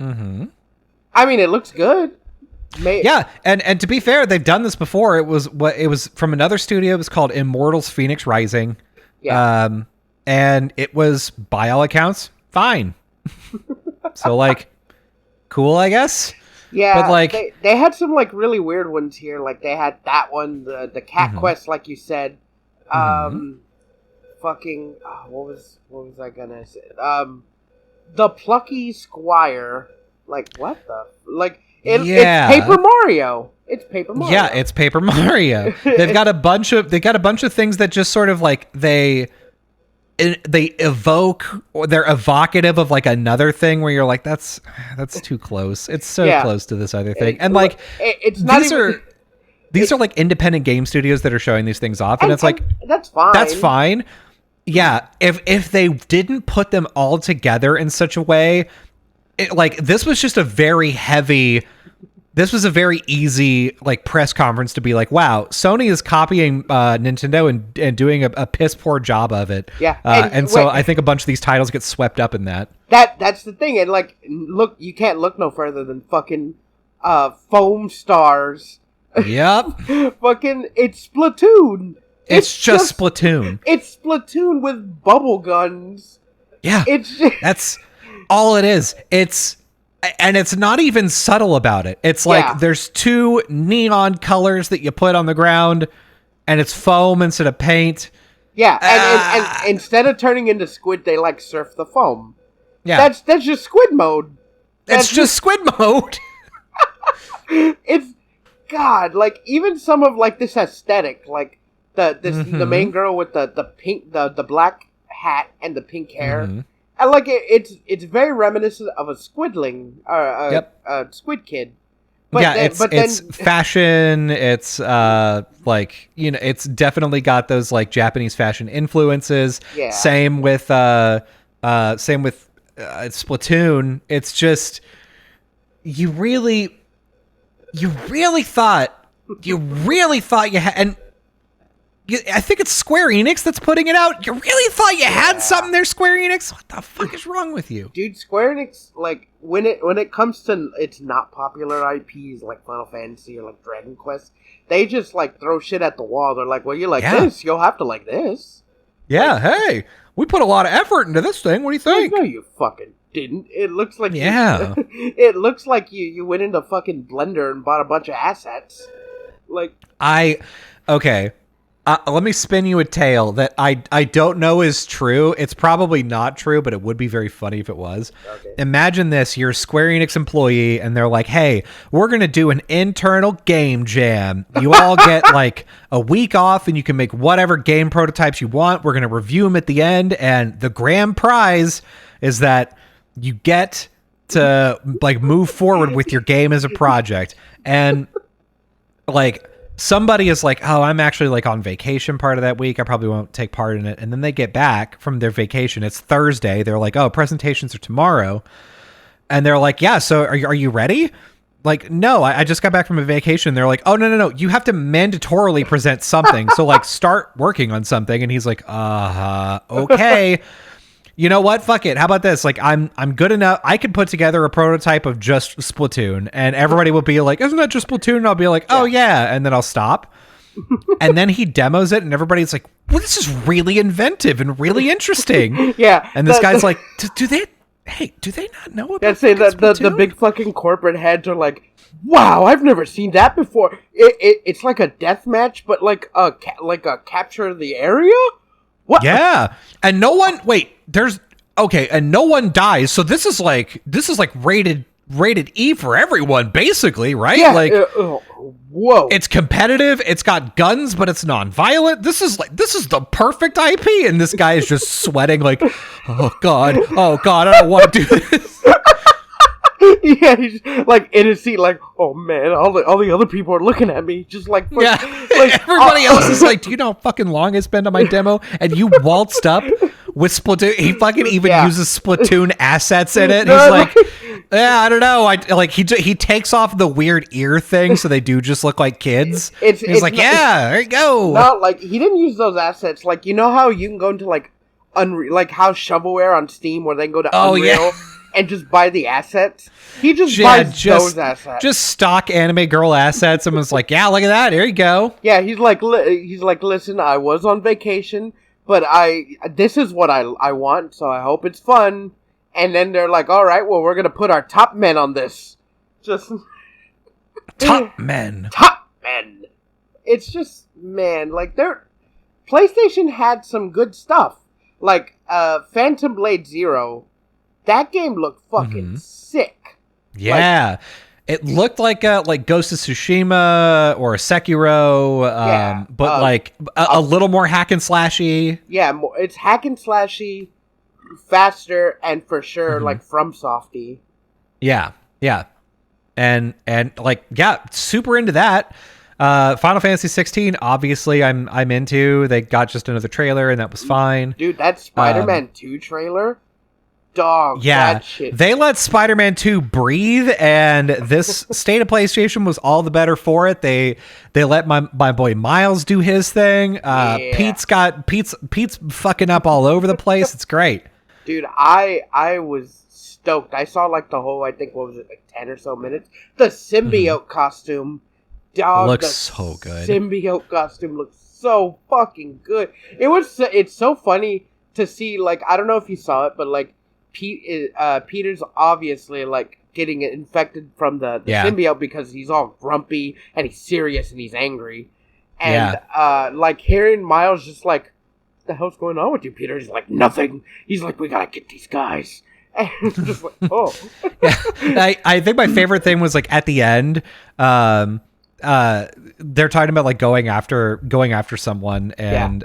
Mm-hmm. I mean, it looks good. Yeah, and to be fair, they've done this before. It was from another studio. It was called Immortals Phoenix Rising. Yeah. And it was, by all accounts, fine. So, like, cool, I guess. Yeah, but like they had some like really weird ones here. Like they had that one, the Cat Quest, like you said. Fucking what was I gonna say? The Plucky Squire. Like what the like? It's Paper Mario. It's Paper Mario. Yeah, it's Paper Mario. They've got a bunch of things that just sort of like they evoke, or they're evocative of like another thing where you're like, that's too close. It's so close to this other thing. And like it's not these are like independent game studios that are showing these things off, and it's like that's fine. That's fine. Yeah, if they didn't put them all together in such a way, this was just a very heavy. This was a very easy like press conference to be like, wow, Sony is copying Nintendo and doing a piss poor job of it. Yeah, and so I think a bunch of these titles get swept up in that. That's the thing, and like, look, you can't look no further than fucking Foam Stars. Yep. Fucking, it's Splatoon. It's just Splatoon. It's Splatoon with bubble guns. Yeah, that's all it is. And it's not even subtle about it. It's like there's two neon colors that you put on the ground, and it's foam instead of paint. Yeah, and instead of turning into squid, they like surf the foam. Yeah, that's just squid mode. It's just squid mode. It's God, like even some of like this aesthetic, like the main girl with the pink the black hat and the pink hair. And like it's very reminiscent of a squidling, a squid kid. But it's fashion. It's like, you know, it's definitely got those like Japanese fashion influences. Yeah. Same with Splatoon. It's just you really thought you had, and I think it's Square Enix that's putting it out. You really thought you had something there, Square Enix? What the fuck is wrong with you? Dude, Square Enix, like, when it comes to its not popular IPs like Final Fantasy or like Dragon Quest, they just, like, throw shit at the wall. They're like, well, you like this, you'll have to like this. Yeah, like, hey, we put a lot of effort into this thing. What do you think? No, you fucking didn't. It looks like it looks like you went into fucking Blender and bought a bunch of assets. Like, okay. Let me spin you a tale that I don't know is true. It's probably not true, but it would be very funny if it was. Okay. Imagine this. You're a Square Enix employee, and they're like, hey, we're going to do an internal game jam. You all get like a week off, and you can make whatever game prototypes you want. We're going to review them at the end, and the grand prize is that you get to like move forward with your game as a project. And like... somebody is like, oh, I'm actually like on vacation part of that week. I probably won't take part in it. And then they get back from their vacation. It's Thursday. They're like, oh, presentations are tomorrow. And they're like, yeah, so are you ready? Like, no, I just got back from a vacation. They're like, oh, no. You have to mandatorily present something. So like start working on something. And he's like, okay. You know what? Fuck it. How about this? Like, I'm good enough. I could put together a prototype of just Splatoon, and everybody will be like, "Isn't that just Splatoon?" And I'll be like, "Oh yeah," and then I'll stop. And then he demos it, and everybody's like, "Well, this is really inventive and really interesting." Yeah. And this guy's like, "Do they not know about?" The big fucking corporate heads are like, "Wow, I've never seen that before. It's like a death match, but like a capture of the area." What? Yeah, and no one and no one dies. So this is like rated E for everyone, basically, right? Yeah, like, whoa, it's competitive. It's got guns, but it's non-violent. This is the perfect IP, and this guy is just sweating like, oh god, I don't want to do this. Yeah, he's like in his seat, like, oh man, all the other people are looking at me, just like, like everybody else is like, do you know how fucking long it's been on my demo? And you waltzed up with Splatoon. He fucking even uses Splatoon assets in it. He's like, yeah, I don't know. He takes off the weird ear thing, so they do just look like kids. He's like, yeah, there you go. No, like he didn't use those assets. Like, you know how you can go into like Unreal, like how shovelware on Steam, where they can go to Unreal. And just buy the assets. He just buys those assets. Just stock anime girl assets, and was like, "Yeah, look at that. Here you go." Yeah, he's like, listen, I was on vacation, but this is what I want, so I hope it's fun. And then they're like, "All right, well, we're gonna put our top men on this." Just top men. It's just, man, like PlayStation had some good stuff, like Phantom Blade Zero. That game looked fucking sick. Yeah. It looked like Ghost of Tsushima or Sekiro, but like a little more hack and slashy. Yeah, it's hack and slashy, faster, and for sure like FromSofty. Yeah. And like, yeah, super into that. Final Fantasy 16, obviously I'm into. They got just another trailer, and that was fine. Dude, that Spider-Man 2 trailer, dog. Yeah, that shit. They let Spider-Man 2 breathe, and this state of PlayStation was all the better for it. They let my boy Miles do his thing. Pete's fucking up all over the place. It's great. Dude, I was stoked. I saw like the whole, I think, what was it, like 10 or so minutes? The symbiote costume. Dog, looks so good. Symbiote costume looks so fucking good. It's so funny to see, like, I don't know if you saw it, but like Peter's obviously like getting infected from the symbiote because he's all grumpy and he's serious and he's angry. And like hearing Miles just like, what the hell's going on with you, Peter? He's like, nothing. He's like, we gotta get these guys. And just like, oh. I think my favorite thing was like at the end, they're talking about like going after someone, and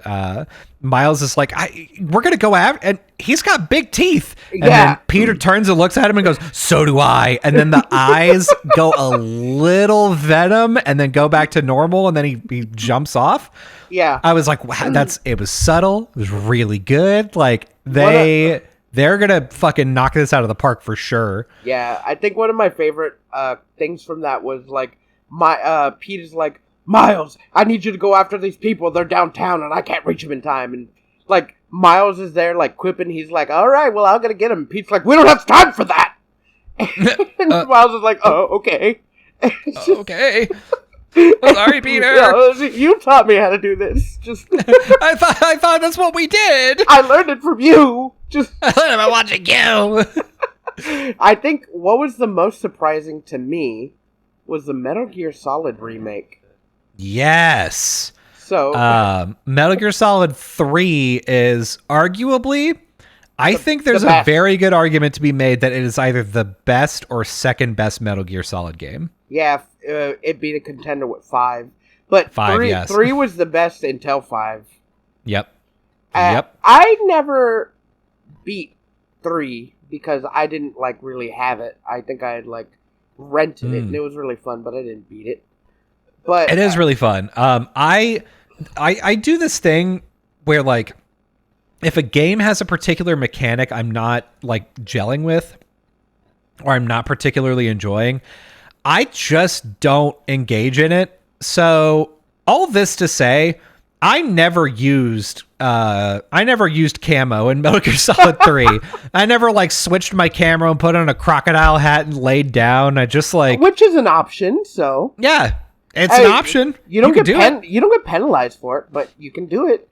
Miles is like, we're gonna go after, and he's got big teeth, and then Peter turns and looks at him and goes, so do I, and then the eyes go a little venom and then go back to normal, and then he jumps off. I was like, wow, it was subtle, it was really good. Like they're gonna fucking knock this out of the park for sure. I think one of my favorite things from that was like Peter's like, Miles, I need you to go after these people. They're downtown and I can't reach them in time. And, like, Miles is there, like, quipping. He's like, all right, well, I'm going to get him. Pete's like, we don't have time for that. And Miles is like, oh, okay. Okay. Sorry, Peter. Yeah, you taught me how to do this. Just I thought that's what we did. I learned it from you. Just I learned it by watching you. I think what was the most surprising to me was the Metal Gear Solid remake. Yes. So Metal Gear Solid 3 is arguably, I think there's a very good argument to be made that it is either the best or second best Metal Gear Solid game. Yeah, it beat a contender with 5. But 5, yes. 3 was the best until 5. Yep. I never beat 3 because I didn't, like, really have it. I think I had, like, rented it, and it was really fun, but I didn't beat it. But it is really fun. I do this thing where, like, if a game has a particular mechanic I'm not, like, gelling with, or I'm not particularly enjoying, I just don't engage in it. So all this to say, I never used camo in Metal Gear Solid 3. I never, like, switched my camera and put on a crocodile hat and laid down. I just, like, which is an option. So yeah, it's an option. You don't get penalized for it, but you can do it.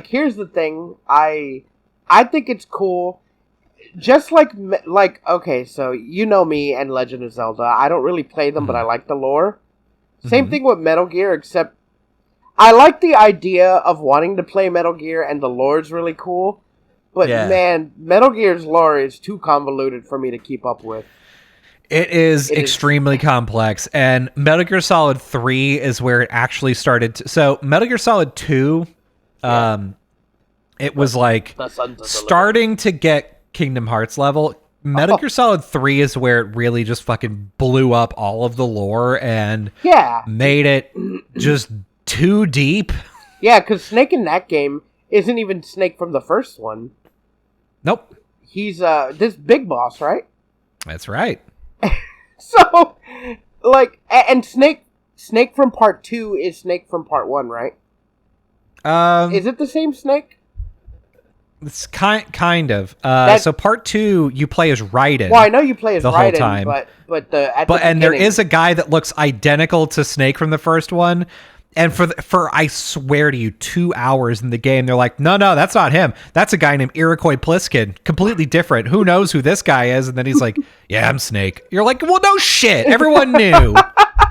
Here's the thing. I think it's cool. Just like, okay, so you know me and Legend of Zelda. I don't really play them, but I like the lore. Same thing with Metal Gear, except I like the idea of wanting to play Metal Gear, and the lore is really cool. But, man, Metal Gear's lore is too convoluted for me to keep up with. It is extremely complex, and Metal Gear Solid 3 is where it actually started to... So, Metal Gear Solid 2, it was, like, starting to get Kingdom Hearts level. Metal Gear Solid 3 is where it really just fucking blew up all of the lore and made it just too deep. Yeah, because Snake in that game isn't even Snake from the first one. Nope. He's this big boss, right? That's right. So, like, and Snake from part 2 is Snake from part 1, right? Is it the same Snake? It's kind of. So part 2, you play as Raiden. Well, I know you play as the Raiden, whole time, but there is a guy that looks identical to Snake from the first one. And for I swear to you, 2 hours in the game, they're like, no, that's not him. That's a guy named Iroquois Pliskin. Completely different. Who knows who this guy is? And then he's like, yeah, I'm Snake. You're like, well, no shit. Everyone knew.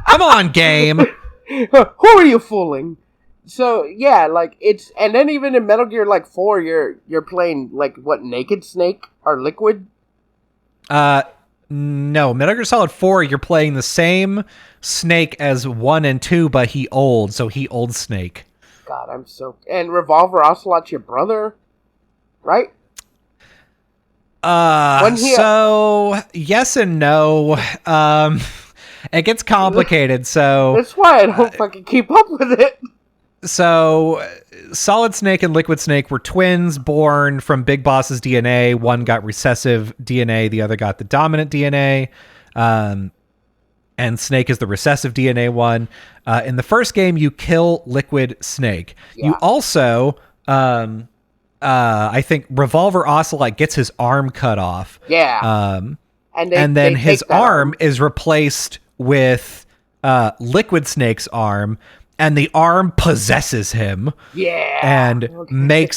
Come on, game. Who are you fooling? So, yeah, like, it's... And then even in Metal Gear, like, 4, you're playing, like, what, Naked Snake? Or Liquid? No. Metal Gear Solid 4, you're playing the same Snake as 1 and 2, but he old, so he old Snake. God, I'm so... And Revolver Ocelot's your brother, right? So, yes and no. It gets complicated, so... That's why I don't fucking keep up with it. So, Solid Snake and Liquid Snake were twins born from Big Boss's DNA. One got recessive DNA, the other got the dominant DNA. And Snake is the recessive DNA one. In the first game, you kill Liquid Snake. Yeah. You also, I think Revolver Ocelot gets his arm cut off. Yeah. And then his arm is replaced with Liquid Snake's arm. And the arm possesses him. Yeah. And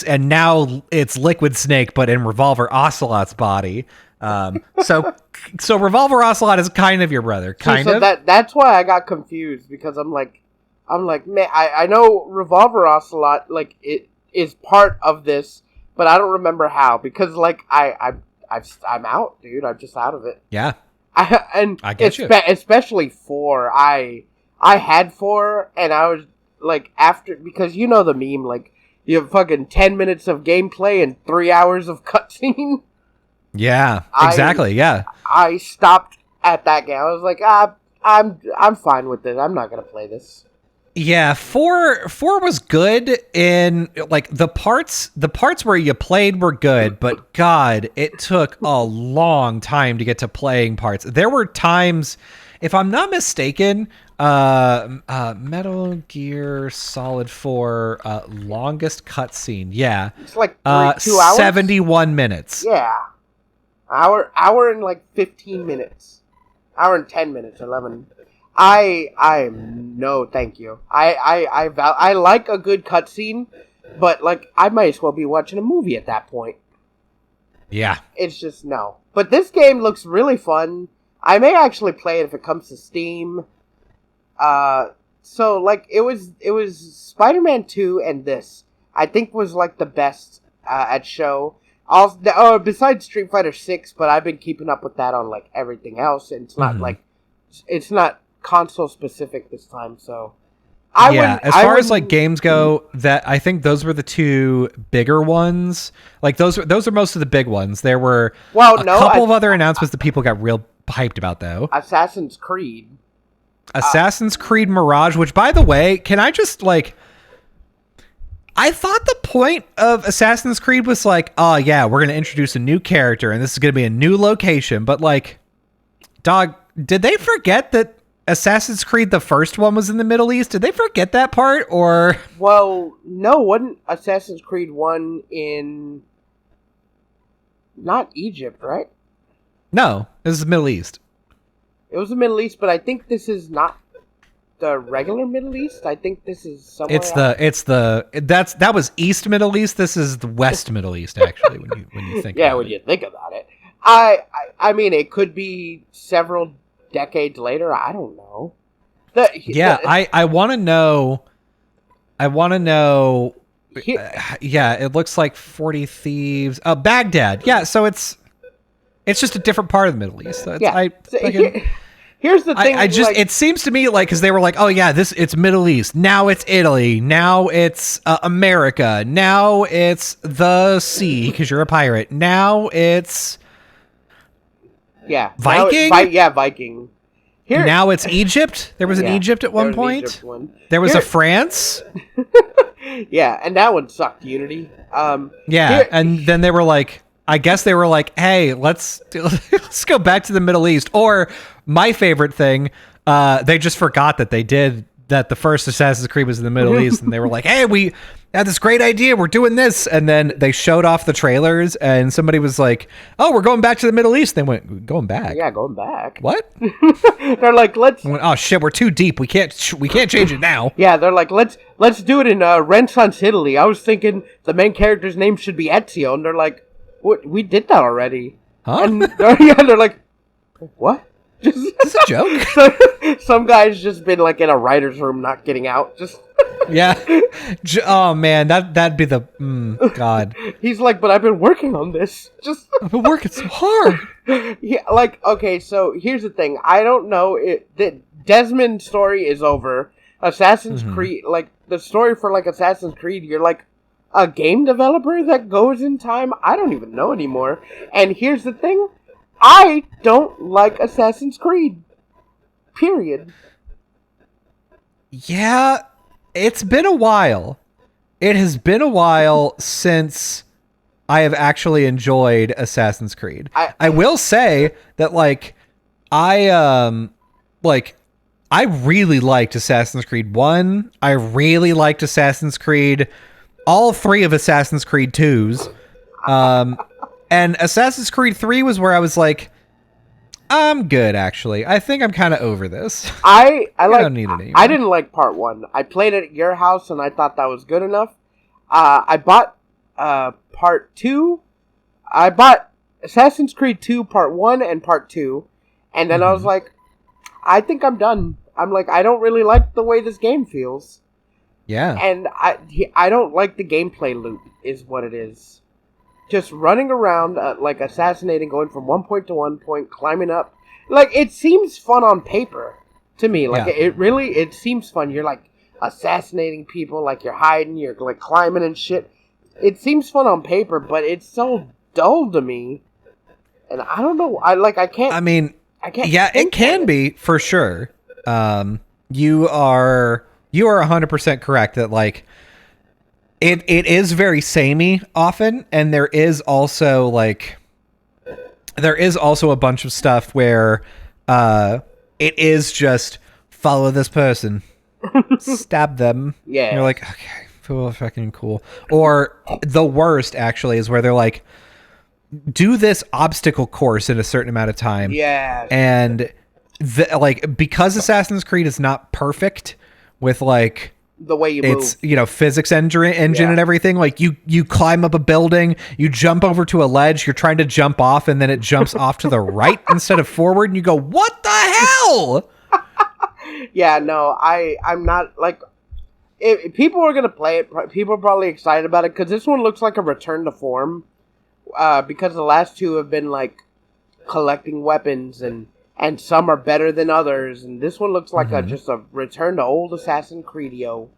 and now it's Liquid Snake, but in Revolver Ocelot's body. So Revolver Ocelot is kind of your brother, kind of. That's why I got confused, because I'm like, man, I know Revolver Ocelot, like, it is part of this, but I don't remember how, because, like, I'm out, dude. I'm just out of it. Yeah. I get you. Especially 4, I had 4, and I was, like, after... Because you know the meme, like, you have fucking 10 minutes of gameplay and 3 hours of cutscene. Yeah, exactly, yeah. I stopped at that game. I was like, I'm fine with it. I'm not going to play this. Yeah, 4 was good in, like, the parts where you played were good, but God, it took a long time to get to playing parts. There were times, if I'm not mistaken... Metal Gear Solid 4 longest cutscene. Yeah. It's like 2 hours. 71 minutes. Yeah. Hour and like 15 minutes. Hour and 10 minutes, 11. No, thank you. I like a good cutscene, but like I might as well be watching a movie at that point. Yeah. It's just no. But this game looks really fun. I may actually play it if it comes to Steam. So like it was Spider-Man 2 and this I think was like the best at show. Also, besides Street Fighter 6, but I've been keeping up with that on like everything else, and it's not like it's not console specific this time. So as far as like games go, that I think those were the two bigger ones. Like those are most of the big ones. There were couple of other announcements that people got real hyped about though. Assassin's Creed Mirage, which by the way, can I just like, I thought the point of Assassin's Creed was like, oh yeah, we're going to introduce a new character and this is going to be a new location. But like, dog, did they forget that Assassin's Creed, the first one, was in the Middle East? Did they forget that part or? Well, no, wasn't Assassin's Creed 1 in not Egypt, right? No, it was the Middle East. It was the Middle East, but I think this is not the regular Middle East. I think this is somewhere else. That was East Middle East. This is the West Middle East, actually, when you think about it. You think about it. I mean, it could be several decades later. I don't know. I want to know. It looks like 40 Thieves. Baghdad. Yeah, so it's just a different part of the Middle East. Here's the thing. It seems to me like, because they were like, oh yeah, it's Middle East. Now it's Italy. Now it's America. Now it's the sea because you're a pirate. Now it's Viking. Viking. Now it's Egypt. There was an Egypt at one point. There was a France. Yeah, and that one sucked. Unity. And then they were like, I guess they were like, hey, let's go back to the Middle East. Or my favorite thing, they just forgot that the first Assassin's Creed was in the Middle East, and they were like, hey, we had this great idea, we're doing this, and then they showed off the trailers, and somebody was like, oh, we're going back to the Middle East. They went, going back? Yeah, going back. What? They're like, oh shit, we're too deep. We can't change it now. Yeah, they're like, let's do it in Renaissance Italy. I was thinking the main character's name should be Ezio, and they're like, what? We did that already. Huh? And they're like, what? Is this a joke? Some guy's just been like in a writer's room, not getting out. Just yeah. Oh man, that'd be the God. He's like, but I've been working on this. I've been working so hard. Yeah, like okay. So here's the thing. I don't know. The Desmond story is over. Assassin's Creed, like the story for like Assassin's Creed, you're like a game developer that goes in time. I don't even know anymore. And here's the thing. I don't like Assassin's Creed. Period. Yeah, it's been a while. It has been a while since I have actually enjoyed Assassin's Creed. I will say that I really liked Assassin's Creed 1. I really liked Assassin's Creed, all three of Assassin's Creed 2s. And Assassin's Creed 3 was where I was like, I'm good, actually. I think I'm kind of over this. I don't need it anymore. I didn't like part 1. I played it at your house, and I thought that was good enough. I bought part 2. I bought Assassin's Creed 2 part 1 and part 2. And then I was like, I think I'm done. I'm like, I don't really like the way this game feels. Yeah. And I don't like the gameplay loop, is what it is. Just running around, like assassinating, going from one point to one point, climbing up. Like, it seems fun on paper to me. Like, it seems fun. You're, like, assassinating people, like, you're hiding, you're, like, climbing and shit. It seems fun on paper, but it's so dull to me. And I don't know. I can't. Yeah, it can be, for sure. You are 100% correct that, like, It is very samey often, and there is also a bunch of stuff where it is just follow this person, stab them. Yeah. And you're like, okay, feel fucking cool. Or the worst actually is where they're like, do this obstacle course in a certain amount of time. Yeah. And because Assassin's Creed is not perfect with like the way you it's move. Physics engine and everything, like you climb up a building, you jump over to a ledge, you're trying to jump off, and then it jumps off to the right instead of forward, and you go, what the hell? Yeah, no, I'm not like, if people are gonna play it, people are probably excited about it because this one looks like a return to form, because the last two have been like collecting weapons and some are better than others, and this one looks like just a return to old Assassin's Creedio.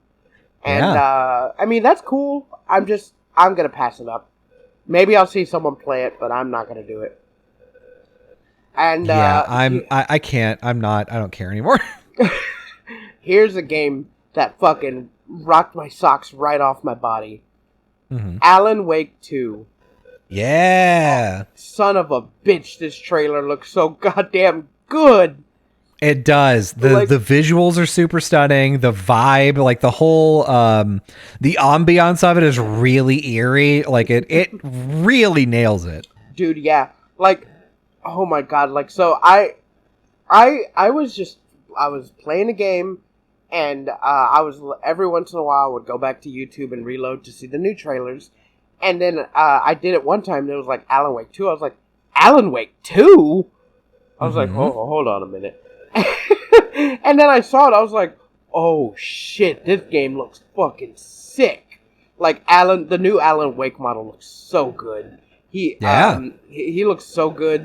And I mean, that's cool. I'm gonna pass it up. Maybe I'll see someone play it, but I'm not gonna do it. And I can't. I don't care anymore. Here's a game that fucking rocked my socks right off my body. Alan Wake 2. Yeah. Son of a bitch, this trailer looks so goddamn good. It does. The visuals are super stunning. The vibe, like the whole the ambiance of it is really eerie. Like it really nails it. Dude, yeah. Like, oh my god, like, so I was playing a game, and I was, every once in a while I would go back to YouTube and reload to see the new trailers. And then I did it one time, and it was like Alan Wake 2. I was like, Alan Wake 2? I was like, oh, hold on a minute. And then I saw it, I was like, oh shit, this game looks fucking sick. Like, the new Alan Wake model looks so good. He looks so good.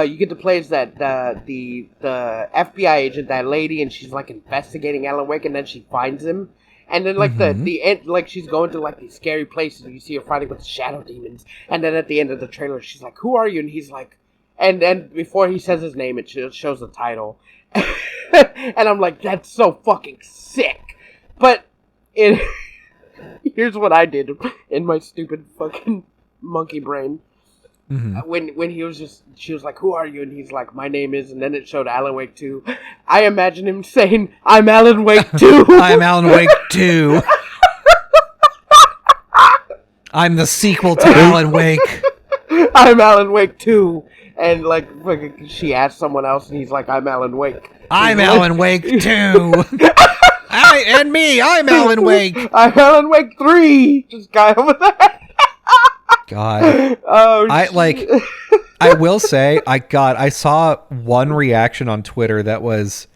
You get to play as the FBI agent, that lady, and she's like investigating Alan Wake, and then she finds him. And then, like, the end, like, she's going to, like, these scary places, and you see her fighting with the shadow demons. And then at the end of the trailer, she's like, who are you? And he's like, and then before he says his name, it shows the title. And I'm like, that's so fucking sick. But here's what I did in my stupid fucking monkey brain. When she was like, who are you? And he's like, my name is, and then it showed Alan Wake 2. I imagine him saying, I'm Alan Wake 2. I'm Alan Wake 2. I'm the sequel to Alan Wake. I'm Alan Wake 2. And like, she asked someone else, and he's like, I'm Alan Wake. I'm Alan Wake 2. I'm Alan Wake. I'm Alan Wake 3. Just guy over there. God. Oh, I will say, I saw one reaction on Twitter that was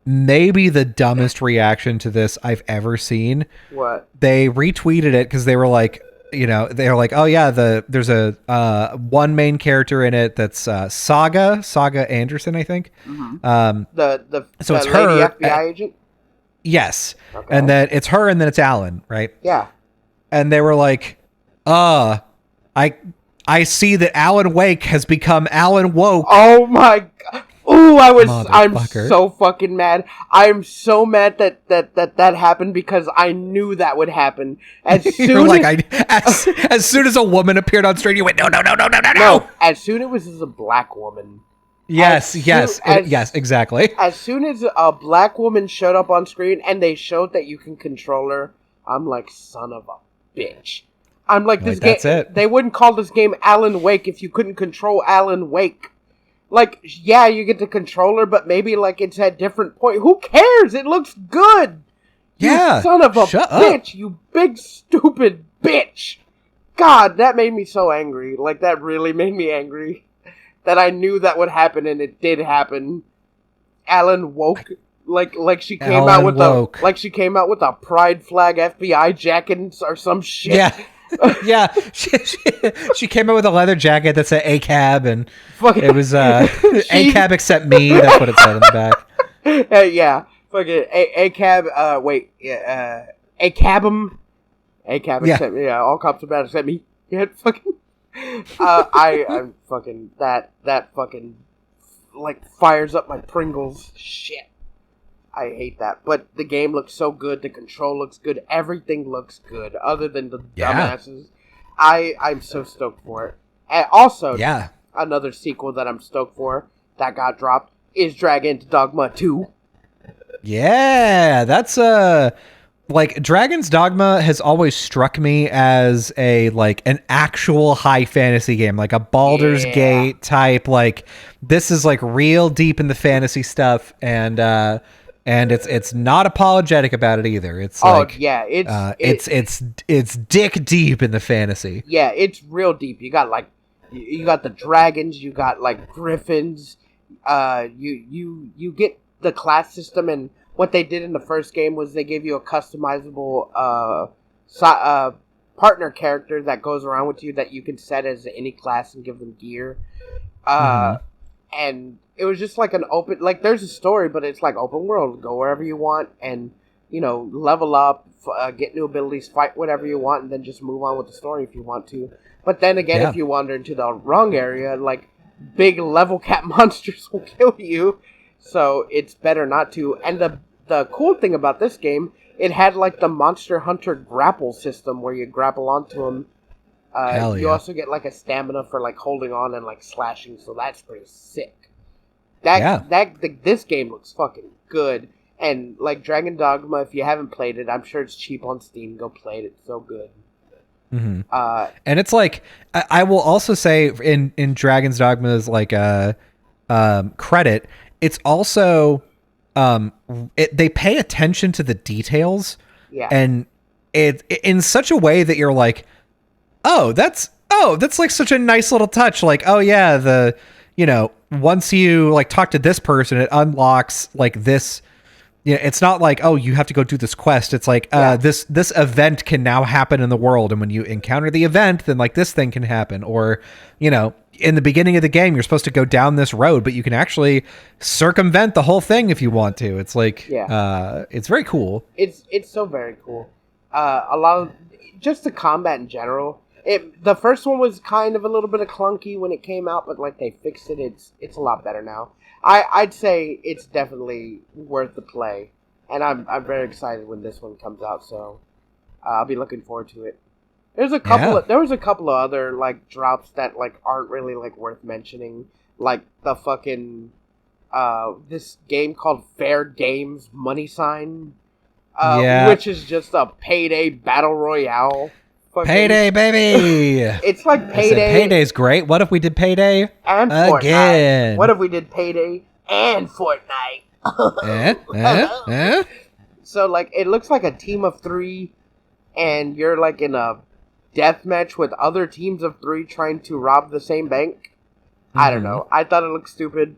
maybe the dumbest reaction to this I've ever seen. What? They retweeted it because they were like, oh yeah, there's a one main character in it that's Saga Anderson, I think. So it's her, FBI agent. Yes, okay. And then it's her, and then it's Alan, right? Yeah. And they were like, I see that Alan Wake has become Alan Woke. Oh my god. Ooh, I'm so fucking mad. I'm so mad that happened because I knew that would happen. As soon as soon as a woman appeared on screen, you went, no. As soon as it was a black woman. Yes, exactly. As soon as a black woman showed up on screen and they showed that you can control her, I'm like, son of a bitch. I'm like, this game. That's it. They wouldn't call this game Alan Wake if you couldn't control Alan Wake. Like, yeah, you get the controller, but maybe like it's at different point. Who cares? It looks good. Yeah, you son of a bitch. Up. You big stupid bitch. God, that made me so angry. Like, that really made me angry. That I knew that would happen, and it did happen. Alan Woke. Like she came out with a pride flag FBI jacket or some shit. Yeah. Yeah, she came out with a leather jacket that said ACAB, and it was ACAB except me. That's what it said on the back. Yeah, fucking ACAB. ACAB'em. ACAB except me. Yeah, all cops are bad except me. Yeah, fucking. I'm fucking that fucking like fires up my Pringles. Shit. I hate that. But the game looks so good. The control looks good. Everything looks good. Other than the dumbasses. I'm so stoked for it. And also, another sequel that I'm stoked for that got dropped is Dragon Dogma 2. Yeah, that's like Dragon's Dogma has always struck me as an actual high fantasy game, like a Baldur's Gate type. Like this is like real deep in the fantasy stuff, and it's not apologetic about it either. It's it's dick deep in the fantasy. Yeah, it's real deep. You got the dragons, you got like griffins. You get the class system, and what they did in the first game was they gave you a customizable partner character that goes around with you that you can set as any class and give them gear. And it was just like an open, like there's a story, but it's like open world. Go wherever you want and, level up, get new abilities, fight whatever you want, and then just move on with the story if you want to. But then again, if you wander into the wrong area, like big level cap monsters will kill you. So it's better not to. And the cool thing about this game, it had like the Monster Hunter grapple system where you grapple onto them. You also get like a stamina for like holding on and like slashing, so that's pretty sick. This game looks fucking good. And like Dragon Dogma, if you haven't played it, I'm sure it's cheap on Steam. Go play it; it's so good. Mm-hmm. And it's like I will also say in Dragon's Dogma's credit, it's also they pay attention to the details, and it in such a way that you're like, that's like such a nice little touch. Like, once you like talk to this person, it unlocks like this. Yeah, it's not like, you have to go do this quest. It's like this event can now happen in the world, and when you encounter the event, then like this thing can happen. Or, in the beginning of the game, you're supposed to go down this road, but you can actually circumvent the whole thing if you want to. It's like, it's very cool. It's so very cool. A lot of just the combat in general. The first one was kind of a little bit of clunky when it came out, but like they fixed it. It's a lot better now. I'd say it's definitely worth the play, and I'm very excited when this one comes out. So I'll be looking forward to it. There was a couple of other like drops that like aren't really like worth mentioning, like the fucking this game called Fair Games Money Sign, which is just a payday battle royale. Payday, baby! It's like Payday. Payday's great. What if we did Payday and again? Fortnite? What if we did Payday and Fortnite? So like it looks like a team of 3, and you're like in a death match with other teams of 3 trying to rob the same bank. Mm-hmm. I don't know. I thought it looked stupid.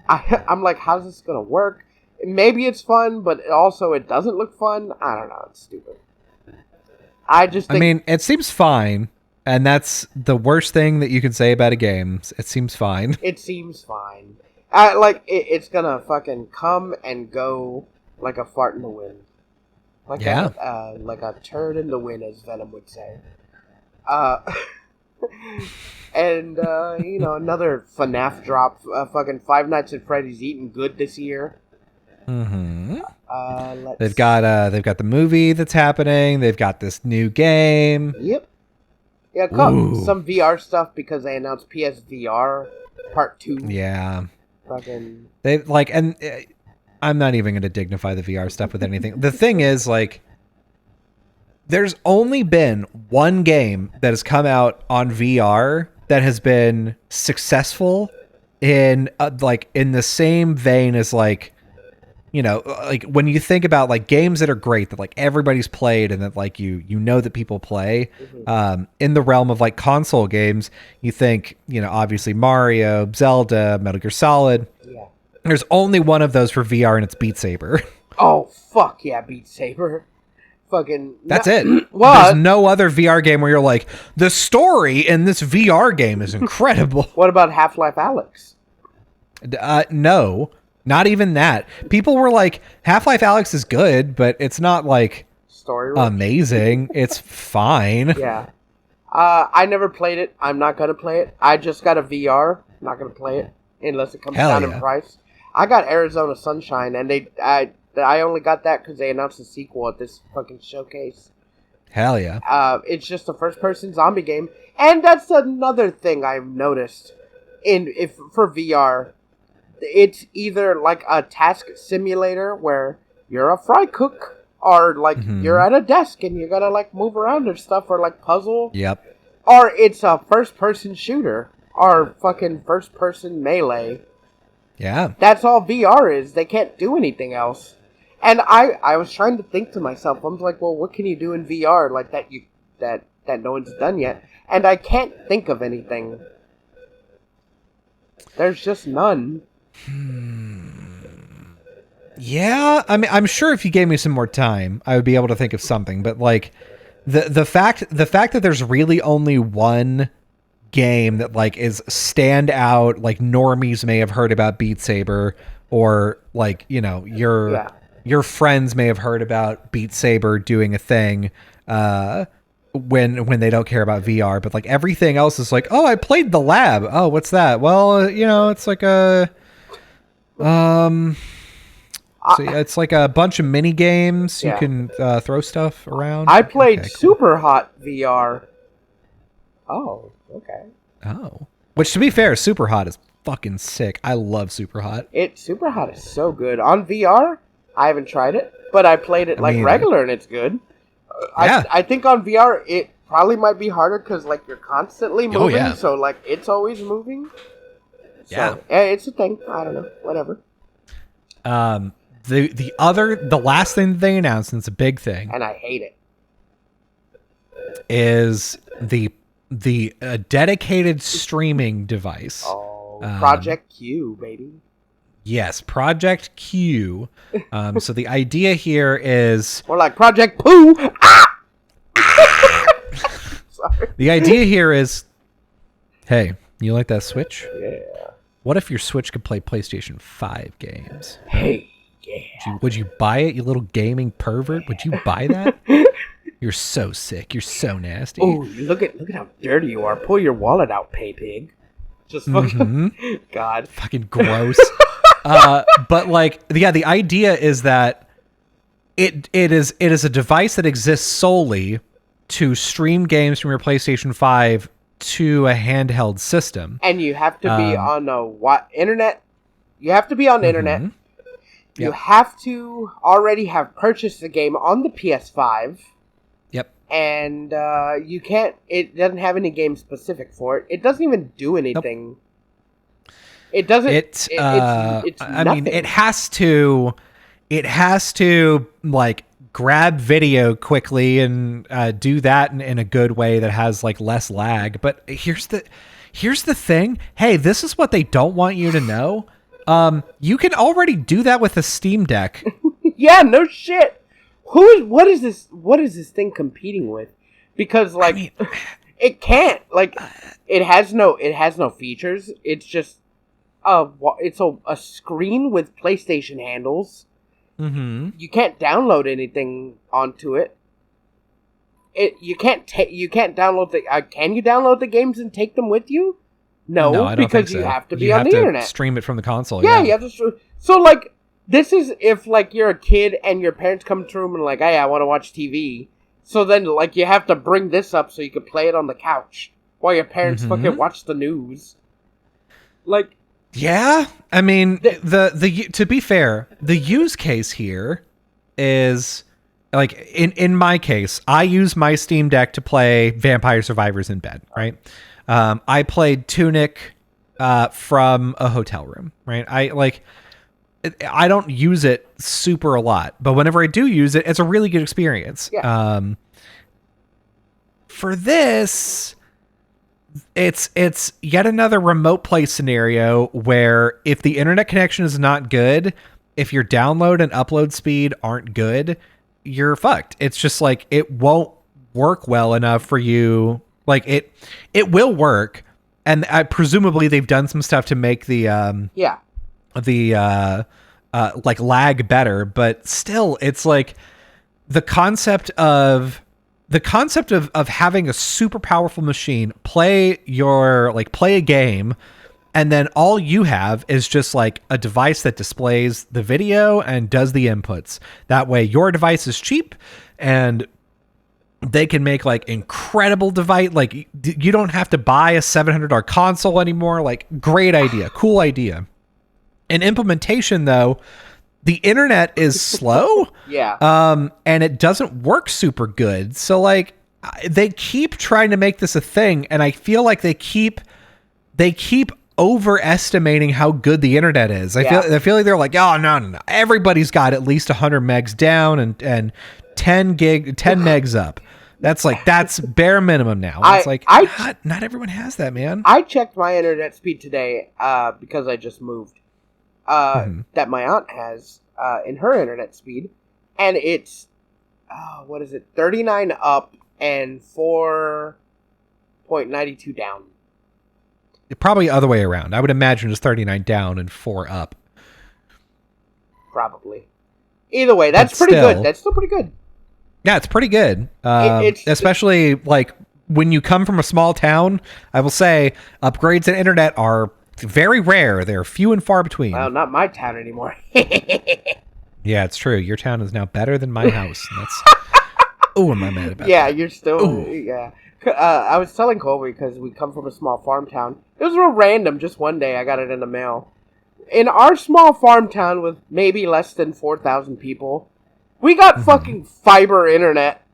I'm like, how's this gonna work? Maybe it's fun, but also it doesn't look fun. I don't know. It's stupid. I mean, it seems fine, and that's the worst thing that you can say about a game. It seems fine. It seems fine. It's gonna fucking come and go like a fart in the wind. Like a turd in the wind, as Venom would say. And, another FNAF drop. Fucking Five Nights at Freddy's eating good this year. Mm-hmm. They've got the movie that's happening. They've got this new game. Yep. Yeah, some VR stuff because they announced PSVR Part 2. Yeah. Fucking. I'm not even going to dignify the VR stuff with anything. The thing is, like, there's only been one game that has come out on VR that has been successful in the same vein as like when you think about like games that are great that like everybody's played and that like you know that people play, in the realm of like console games, you think, obviously Mario, Zelda, Metal Gear Solid. Yeah. There's only one of those for VR, and it's Beat Saber. Oh, fuck yeah, Beat Saber. Fucking. That's it. There's no other VR game where you're like, the story in this VR game is incredible. What about Half-Life Alyx? No. Not even that. People were like, Half-Life Alyx is good, but it's not like story amazing. It's fine. Yeah. I never played it. I'm not going to play it. I just got a VR. Not going to play it unless it comes down in price. I got Arizona Sunshine, and I only got that because they announced a sequel at this fucking showcase. Hell yeah. It's just a first-person zombie game. And that's another thing I've noticed for VR. It's either like a task simulator where you're a fry cook, or like you're at a desk and you gotta like move around and stuff, or like puzzle. Yep. Or it's a first-person shooter, or fucking first-person melee. Yeah. That's all VR is. They can't do anything else. And I was trying to think to myself, I was like, well, what can you do in VR like that no one's done yet? And I can't think of anything. There's just none. Yeah, I mean, I'm sure if you gave me some more time, I would be able to think of something. But like, the fact that there's really only one game that like is stand out, like normies may have heard about Beat Saber, or like, you know, your friends may have heard about Beat Saber doing a thing when they don't care about VR, but like everything else is like, oh, I played The Lab. Oh, what's that? Well, you know, it's like a so yeah, it's like a bunch of mini games. You can throw stuff around. I played Super Hot VR. Oh, okay. Oh, which to be fair, Super Hot is fucking sick. I love Super Hot. Super Hot is so good on VR. I haven't tried it, but I played it like regular, and it's good. I think on VR it probably might be harder because like you're constantly moving, so like it's always moving. So, yeah, it's a thing. I don't know, whatever. The last thing that they announced, and it's a big thing, and I hate it, is the dedicated streaming device. Oh, Project Q, baby. Yes, Project Q. So the idea here is more like Project Poo. Ah! Sorry. The idea here is, hey, you like that Switch? Yeah. What if your Switch could play PlayStation 5 games? Hey, yeah. Would you buy it, you little gaming pervert? Would you buy that? You're so sick. You're so nasty. Oh, look at how dirty you are. Pull your wallet out, pay pig. Just fucking God. Fucking gross. But like, yeah, the idea is that it is a device that exists solely to stream games from your PlayStation 5 to a handheld system. And you have to be on internet. You have to be on the internet. You have to already have purchased the game on the PS5. Yep. And you can't. It doesn't have any game specific for it. It doesn't even do anything. Nope. It doesn't. It's I mean, it has to like grab video quickly and do that in a good way that has like less lag. But here's the thing. Hey, this is what they don't want you to know. You can already do that with a Steam Deck. Yeah, no shit. What is this thing competing with? Because like, I mean, it can't. Like, it has no features. It's just it's a screen with PlayStation handles. Mm-hmm. You can't download anything onto it. You can't download can you download the games and take them with you? No, I don't because think so. You have to be on the internet. Stream it from the console. Yeah, you have to. So like, this is if like you're a kid and your parents come to room and like, hey, I want to watch TV. So then like you have to bring this up so you can play it on the couch while your parents fucking watch the news. Like, yeah, I mean the to be fair, the use case here is like in my case, I use my Steam Deck to play Vampire Survivors in bed, right? I played Tunic from a hotel room, right? I don't use it super a lot, but whenever I do use it, it's a really good experience. Yeah. For this, it's yet another remote play scenario where if the internet connection is not good, if your download and upload speed aren't good, you're fucked. It's just like it won't work well enough for you. Like it will work, and presumably they've done some stuff to make the like lag better, but still, it's like the concept of having a super powerful machine play a game, and then all you have is just like a device that displays the video and does the inputs. That way your device is cheap and they can make like incredible device. Like you don't have to buy a $700 console anymore. Like, great idea. Cool idea. In implementation though, the internet is slow. Yeah. And it doesn't work super good. So like they keep trying to make this a thing, and I feel like they keep overestimating how good the internet is. I feel like they're like, oh no. Everybody's got at least 100 megs down and 10 megs up. That's bare minimum now. It's like not everyone has that, man. I checked my internet speed today because I just moved. That my aunt has in her internet speed, and it's 39 up and 4.92 down. Probably other way around. I would imagine it's 39 down and 4 up. Probably. Either way, that's pretty good. That's still pretty good. Yeah, it's pretty good. Especially like when you come from a small town, I will say upgrades in internet are very rare. They're few and far between. Well, not my town anymore. Yeah, it's true. Your town is now better than my house. And that's am I mad about that? You're still... Ooh. Yeah. I was telling Colby because we come from a small farm town. It was real random. Just one day I got it in the mail. In our small farm town with maybe less than 4,000 people, we got fucking fiber internet.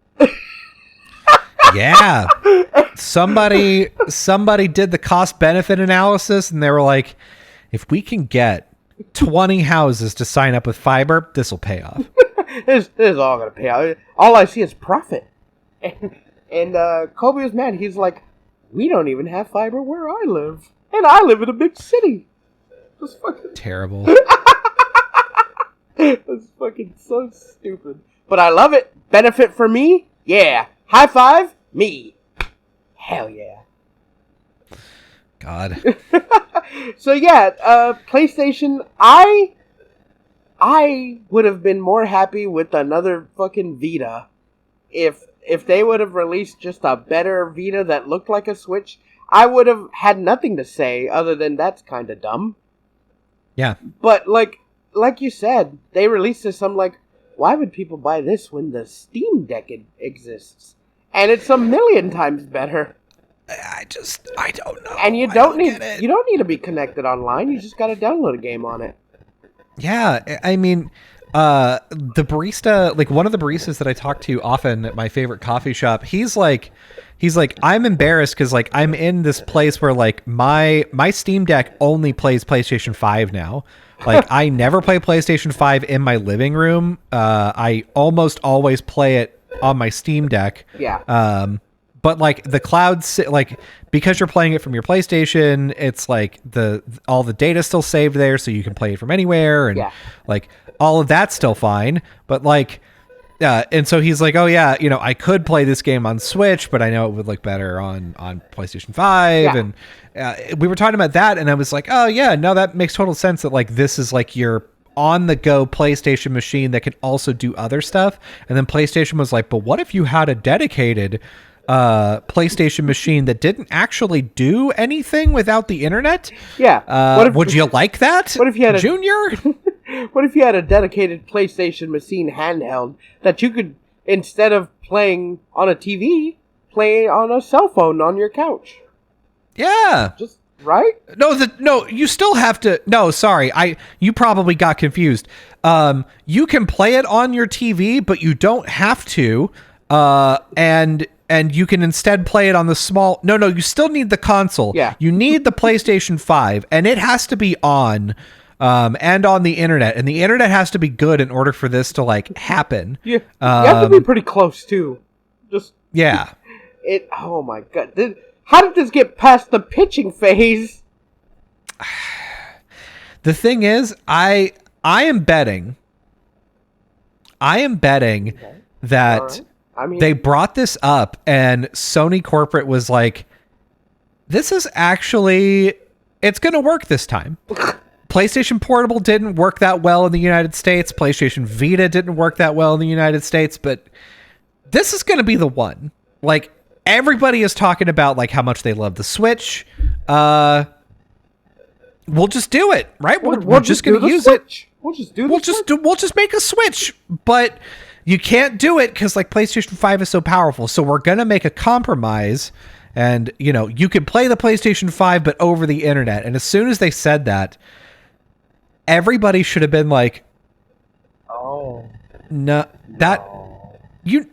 Yeah. Somebody did the cost benefit analysis, and they were like, if we can get 20 houses to sign up with fiber, this will pay off. This is all going to pay off. All I see is profit. And Kobe was mad. He's like, we don't even have fiber where I live. And I live in a big city. That's fucking terrible. That's fucking so stupid. But I love it. Benefit for me? Yeah. High five? Me. Hell yeah. God. So yeah, PlayStation, I would have been more happy with another fucking Vita if they would have released just a better Vita that looked like a Switch. I would have had nothing to say other than that's kind of dumb. Yeah. But like you said, they released this. I'm like, why would people buy this when the Steam Deck exists? And it's a million times better. I don't know. And you don't need to be connected online. You just got to download a game on it. Yeah, I mean, the barista, like one of the baristas that I talk to often at my favorite coffee shop, he's like, I'm embarrassed because like I'm in this place where like my Steam Deck only plays PlayStation 5 now. Like I never play PlayStation 5 in my living room. I almost always play it on my Steam Deck. Yeah. But like the cloud, like because you're playing it from your PlayStation, it's like all the data still saved there, so you can play it from anywhere, and like all of that's still fine. But like, and so he's like, oh yeah, I could play this game on Switch, but I know it would look better on PlayStation 5, and we were talking about that, and I was like, oh yeah, no, that makes total sense. That like this is like your on-the-go PlayStation machine that can also do other stuff, and then PlayStation was like, but what if you had a dedicated PlayStation machine that didn't actually do anything without the internet? Yeah. Would you like that? What if you had Junior? What if you had a dedicated PlayStation machine handheld that you could, instead of playing on a TV, play on a cell phone on your couch? Yeah. Just right? No, you still have to. No, sorry. You probably got confused. You can play it on your TV, but you don't have to. And you can instead play it on the small... No, you still need the console. Yeah. You need the PlayStation 5, and it has to be on, and on the internet. And the internet has to be good in order for this to, like, happen. Yeah. You have to be pretty close, too. Just... Yeah. Oh, my God. How did this get past the pitching phase? The thing is, I am betting... okay. That... Right. I mean, they brought this up and Sony corporate was like, this is actually, it's going to work this time. PlayStation Portable didn't work that well in the United States. PlayStation Vita didn't work that well in the United States, but this is going to be the one. Like everybody is talking about like how much they love the Switch. We'll just do it, right? We're just going to use it. We'll just make a Switch, but you can't do it because like PlayStation 5 is so powerful. So we're going to make a compromise, and you can play the PlayStation 5, but over the internet. And as soon as they said that, everybody should have been like, No, that you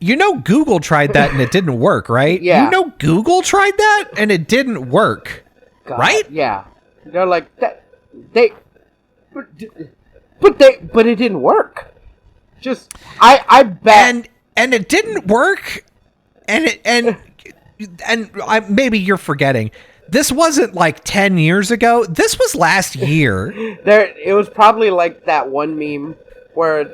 know Google tried that and it didn't work, right? Yeah. You know Google tried that and it didn't work, God, right? Yeah. They're like that. But it didn't work. Just I bet. And it didn't work, and maybe you're forgetting. This wasn't like 10 years ago. This was last year. It was probably like that one meme where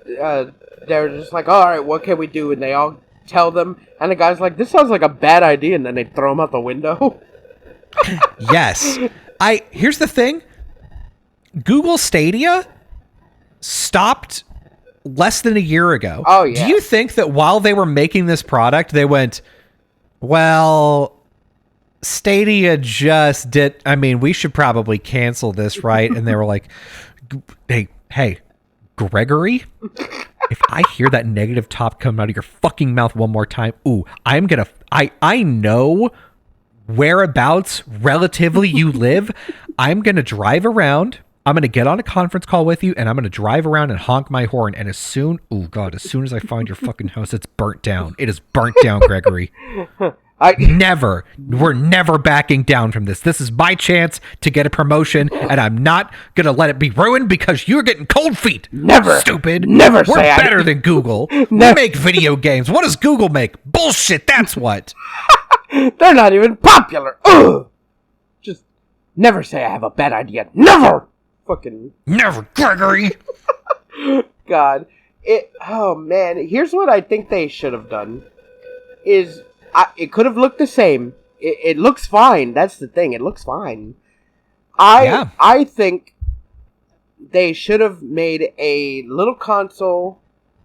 they're just like, all right, what can we do? And they all tell them, and the guy's like, this sounds like a bad idea, and then they throw him out the window. Yes. Here's the thing. Google Stadia stopped less than a year ago. Oh, yeah. Do you think that while they were making this product, they went, well, Stadia just did, I mean, we should probably cancel this, right? And they were like, hey, Gregory, if I hear that negative top come out of your fucking mouth one more time, ooh, I know whereabouts relatively you live. I'm going to drive around. I'm going to get on a conference call with you, and I'm going to drive around and honk my horn. And as soon as I find your fucking house, it's burnt down. It is burnt down, Gregory. We're never backing down from this. This is my chance to get a promotion, and I'm not going to let it be ruined because you're getting cold feet. Never. Stupid. Never We're say better than Google. We make video games. What does Google make? Bullshit, that's what. They're not even popular. Ugh. Just never say I have a bad idea. Never. Fucking never, Gregory. God, oh man, here's what I think they should have done. It could have looked the same. It looks fine. That's the thing. It looks fine. I think they should have made a little console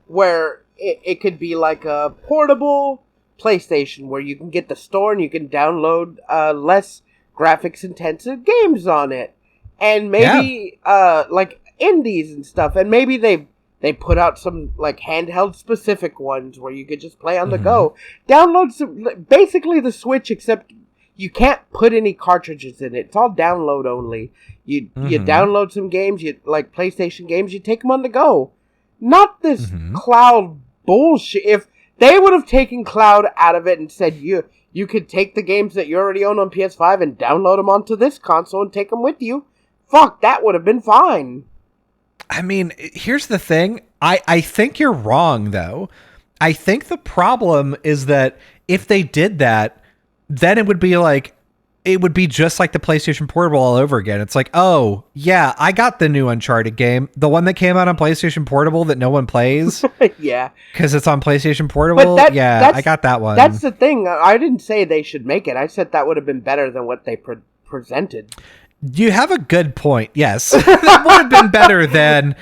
where it could be like a portable PlayStation where you can get the store and you can download less graphics intensive games on it. And maybe like indies and stuff, and maybe they put out some like handheld specific ones where you could just play on the go. Download basically the Switch, except you can't put any cartridges in it. It's all download only. You download some games, you like PlayStation games, you take them on the go. Not this cloud bullshit. If they would have taken cloud out of it and said you could take the games that you already own on PS5 and download them onto this console and take them with you. Fuck, that would have been fine. I mean, here's the thing. I think you're wrong, though. I think the problem is that if they did that, then it would be just like the PlayStation Portable all over again. It's like, oh, yeah, I got the new Uncharted game. The one that came out on PlayStation Portable that no one plays. Yeah. Because it's on PlayStation Portable. I got that one. That's the thing. I didn't say they should make it. I said that would have been better than what they presented. You have a good point. Yes. That would have been better than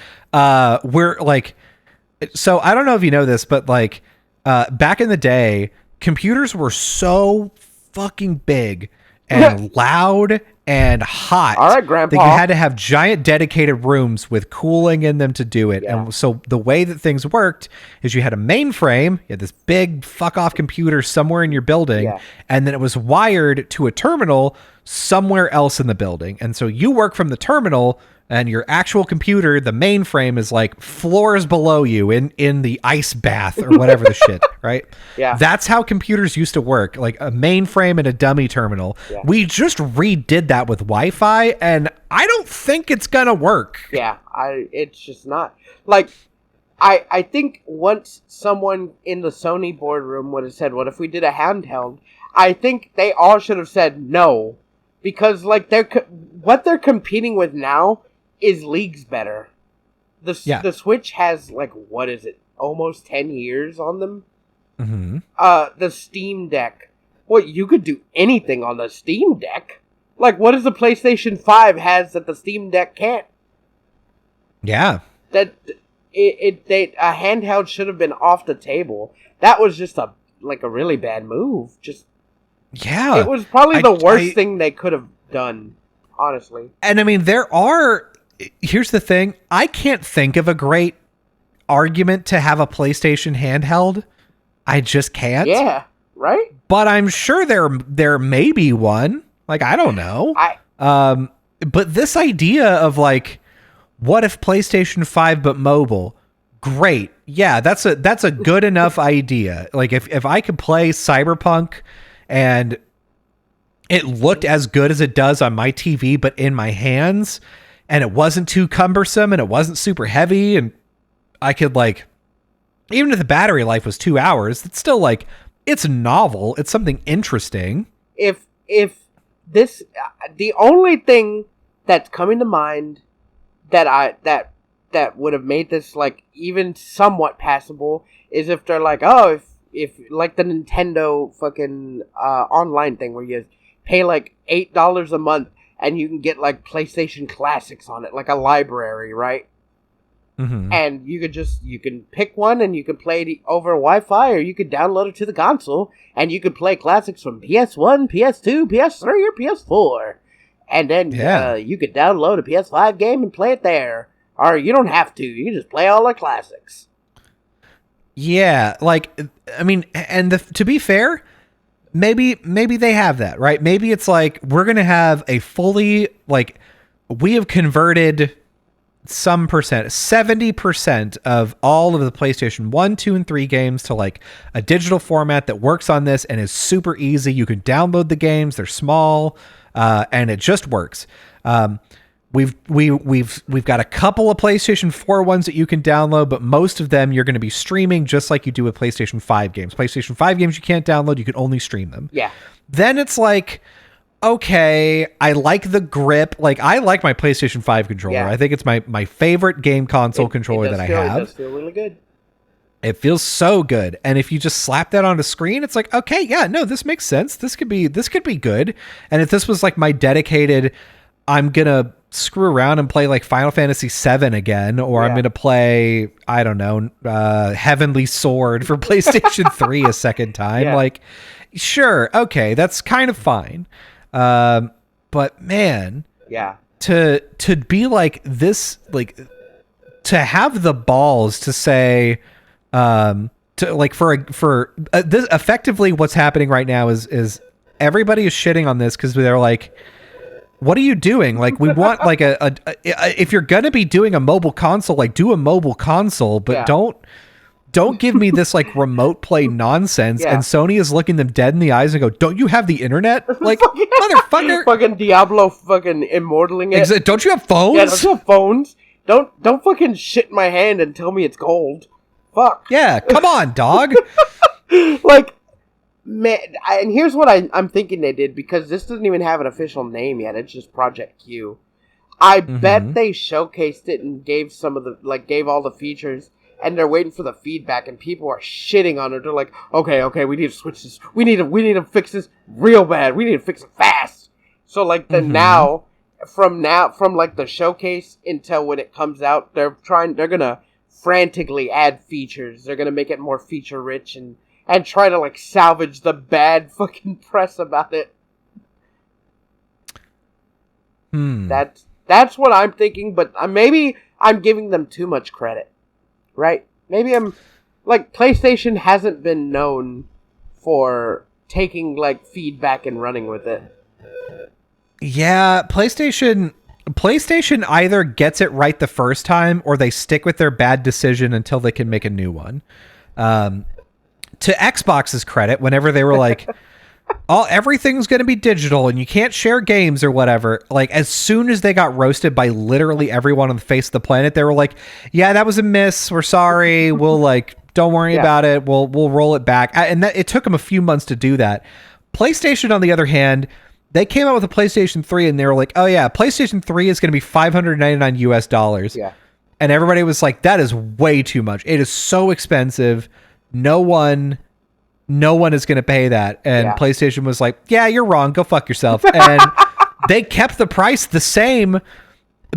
so I don't know if you know this, but like back in the day, computers were so fucking big and loud and hot. All right, Grandpa. That you had to have giant dedicated rooms with cooling in them to do it. Yeah. And so the way that things worked is you had a mainframe, you had this big fuck off computer somewhere in your building, and then it was wired to a terminal somewhere else in the building. And so you work from the terminal, and your actual computer, the mainframe, is like floors below you in the ice bath or whatever the shit, right? Yeah. That's how computers used to work, like a mainframe and a dummy terminal. Yeah. We just redid that with Wi-Fi, and I don't think it's gonna work. Yeah, it's just not. Like, I think once someone in the Sony boardroom would have said, what if we did a handheld? I think they all should have said no. Because, like, what they're competing with now is leagues better. The Switch has, like, what is it? Almost 10 years on them? Mm-hmm. The Steam Deck. Well, you could do anything on the Steam Deck. Like, what does the PlayStation 5 has that the Steam Deck can't? Yeah. A handheld should have been off the table. That was just a really bad move. Yeah. It was probably the worst thing they could have done, honestly. And I mean, here's the thing. I can't think of a great argument to have a PlayStation handheld. I just can't. Yeah, right? But I'm sure there may be one. Like, I don't know. But this idea of like, what if PlayStation 5 but mobile? great. Yeah, that's a good enough idea. Like if I could play Cyberpunk and it looked as good as it does on my TV, but in my hands, and it wasn't too cumbersome and it wasn't super heavy, and I could like, even if the battery life was 2 hours, it's still like, it's novel. It's something interesting. If this, the only thing that's coming to mind that would have made this like even somewhat passable is if they're like, oh, if like the Nintendo fucking online thing where you pay like $8 a month and you can get like PlayStation Classics on it, like a library, right? Mm-hmm. And you can pick one and you can play it over Wi-Fi, or you could download it to the console and you could play classics from PS1, PS2, PS3, or PS4. And then you could download a PS5 game and play it there. Or you don't have to. You can just play all the classics. Yeah, like, I mean, and to be fair, maybe they have that, right? Maybe it's like, we're going to have a fully, like, we have converted some percent, 70% of all of the PlayStation 1, 2, and 3 games to like a digital format that works on this and is super easy. You can download the games, they're small, and it just works. We've got a couple of PlayStation 4 ones that you can download, but most of them you're going to be streaming just like you do with PlayStation 5 games. PlayStation 5 games you can't download, you can only stream them. Yeah. Then it's like, okay, I like the grip. Like, I like my PlayStation 5 controller. Yeah. I think it's my favorite game console controller that I have. It does feel really good. It feels so good. And if you just slap that on a screen, it's like, okay, yeah, no, this makes sense. This could be good. And if this was like my dedicated, I'm going to screw around and play like Final Fantasy VII again, or I'm going to play, I don't know, Heavenly Sword for PlayStation 3 a second time. Yeah. Like, sure. Okay. That's kind of fine. But man, to be like this, like to have the balls to say, to like for this, effectively what's happening right now is everybody is shitting on this because they're like, what are you doing? Like, we want like if you're going to be doing a mobile console, like do a mobile console, but don't give me this like remote play nonsense. And Sony is looking them dead in the eyes and go, don't you have the internet? Like, motherfucker. Fucking Diablo fucking immortaling it. Don't you have phones? Yeah, don't you have phones? Don't fucking shit in my hand and tell me it's gold. Fuck. Yeah, come on, dog. Like, man, and here's what I'm thinking they did, because this doesn't even have an official name yet. It's just Project Q. I bet they showcased it and gave gave all the features, and they're waiting for the feedback, and people are shitting on it. They're like, okay, we need to switch this. We need to fix this real bad. We need to fix it fast. So like from like the showcase until when it comes out, they're gonna frantically add features. They're gonna make it more feature rich and try to like salvage the bad fucking press about it. That's what I'm thinking, but maybe I'm giving them too much credit. Right? Maybe I'm like, PlayStation hasn't been known for taking like feedback and running with it. Yeah, PlayStation either gets it right the first time or they stick with their bad decision until they can make a new one. To Xbox's credit, whenever they were like, everything's going to be digital and you can't share games or whatever, like as soon as they got roasted by literally everyone on the face of the planet, they were like, yeah, that was a miss. We're sorry. We'll like, don't worry about it. We'll roll it back. And it took them a few months to do that. PlayStation, on the other hand, they came out with a PlayStation 3 and they were like, oh yeah, PlayStation 3 is going to be $599 US. Yeah. And everybody was like, that is way too much. It is so expensive. No one is going to pay that. And PlayStation was like, yeah, you're wrong. Go fuck yourself. And they kept the price the same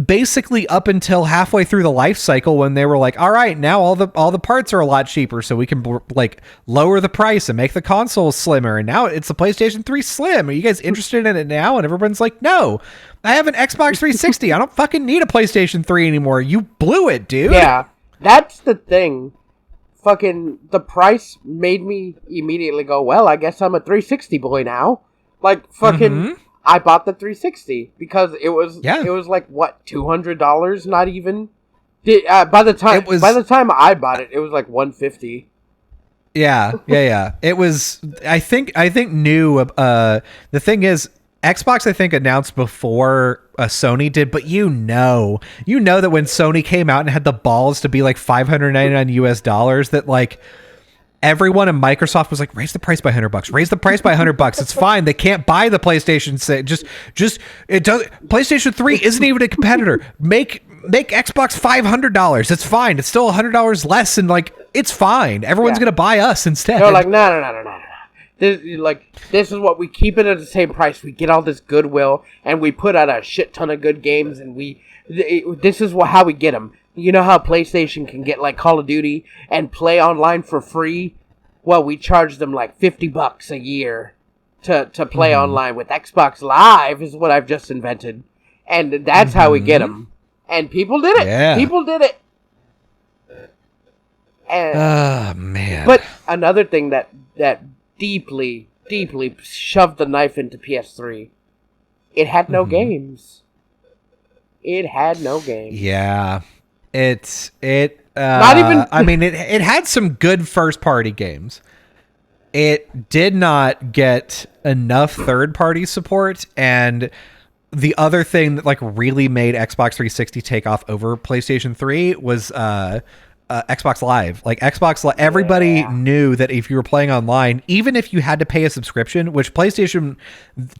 basically up until halfway through the life cycle, when they were like, all right, now all the parts are a lot cheaper, so we can like lower the price and make the console slimmer. And now it's the PlayStation 3 Slim. Are you guys interested in it now? And everyone's like, no, I have an Xbox 360. I don't fucking need a PlayStation 3 anymore. You blew it, dude. Yeah, that's the thing. Fucking the price made me immediately go, well, I guess I'm a 360 boy now. Like, fucking, I bought the 360 because it was like, what, $200? Not even By the time I bought it, it was like $150. Yeah. It was. I think new. The thing is, Xbox I think announced before Sony did, but you know that when Sony came out and had the balls to be like $599 that like everyone in Microsoft was like, raise the price by $100, raise the price by $100. It's fine. They can't buy the PlayStation 6. Just it does. PlayStation 3 isn't even a competitor. Make Xbox $500. It's fine. It's still $100 less, and like it's fine. Everyone's gonna buy us instead. They're like, no. This is what we keep it at the same price. We get all this goodwill, and we put out a shit ton of good games, and this is how we get them. You know how PlayStation can get like Call of Duty and play online for free? Well, we charge them like $50 a year to play online with Xbox Live is what I've just invented, and that's how we get them. And people did it. Yeah. People did it. Oh man! But another thing that deeply shoved the knife into PS3, it had no games. It had no games. Yeah. It not even. I mean, it had some good first party games. It did not get enough third party support, and the other thing that like really made Xbox 360 take off over PlayStation 3 was Xbox Live. Like Xbox Live, everybody knew that if you were playing online, even if you had to pay a subscription, which PlayStation,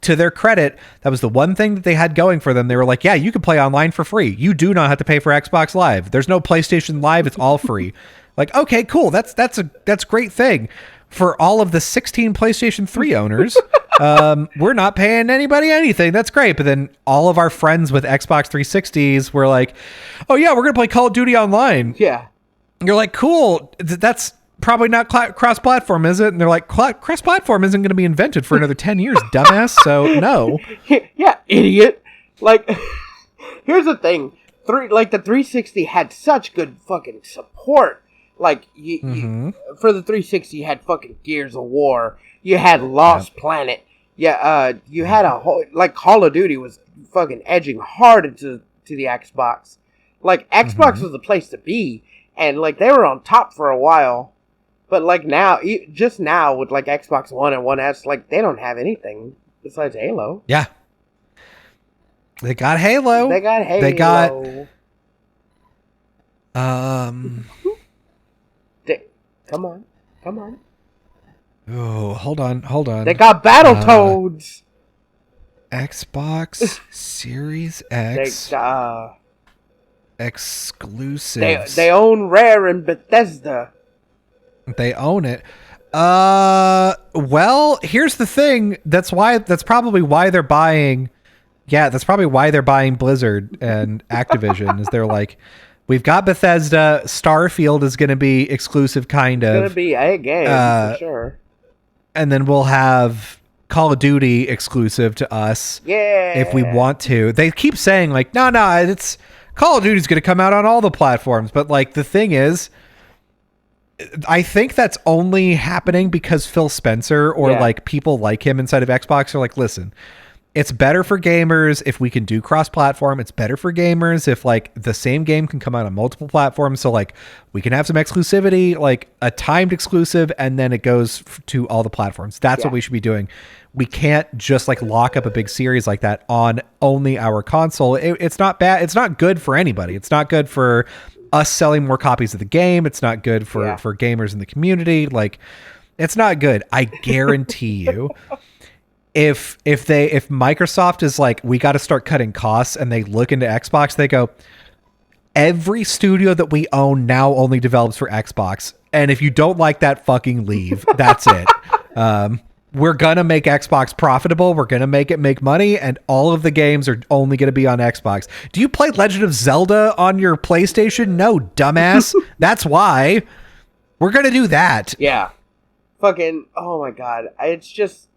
to their credit, that was the one thing that they had going for them. They were like, yeah, you can play online for free. You do not have to pay for Xbox Live. There's no PlayStation Live. It's all free. Like, okay, cool. That's a great thing for all of the 16 PlayStation 3 owners. We're not paying anybody anything. That's great. But then all of our friends with Xbox 360s were like, oh yeah, we're going to play Call of Duty online. Yeah. You're like, cool. That's probably not cross-platform, is it? And they're like, cross-platform isn't going to be invented for another 10 years, dumbass. So no. Yeah, idiot. Like, here's the thing. The 360 had such good fucking support. Like, you, for the 360, you had fucking Gears of War. You had Lost Planet. Yeah, you had a whole, like, Call of Duty was fucking edging hard into the Xbox. Like, Xbox was the place to be. And, like, they were on top for a while. But, like, now, just now with, like, Xbox One and One S, like, they don't have anything besides Halo. Yeah. They got Halo. They got... Come on. Oh, hold on. They got Battletoads. Xbox Series X. Exclusives. They own Rare and Bethesda. They own it. Well, here's the thing. That's probably why they're buying. Yeah, that's probably why they're buying Blizzard and Activision. Is they're like, we've got Bethesda. Starfield is going to be exclusive, kind of. It's going to be a game for sure. And then we'll have Call of Duty exclusive to us. Yeah. If we want to. They keep saying like, no, it's Call of Duty's going to come out on all the platforms. But like the thing is, I think that's only happening because Phil Spencer or like people like him inside of Xbox are like, listen, it's better for gamers if we can do cross-platform. It's better for gamers if like the same game can come out on multiple platforms. So like we can have some exclusivity, like a timed exclusive, and then it goes to all the platforms. That's what we should be doing. We can't just like lock up a big series like that on only our console. It's not bad. It's not good for anybody. It's not good for us selling more copies of the game. It's not good for gamers in the community. Like it's not good. I guarantee you. If Microsoft is like, we got to start cutting costs, and they look into Xbox, they go, every studio that we own now only develops for Xbox. And if you don't like that, fucking leave. That's it. We're going to make Xbox profitable. We're going to make it make money. And all of the games are only going to be on Xbox. Do you play Legend of Zelda on your PlayStation? No, dumbass. That's why. We're going to do that. Yeah. Fucking, oh my God. It's just...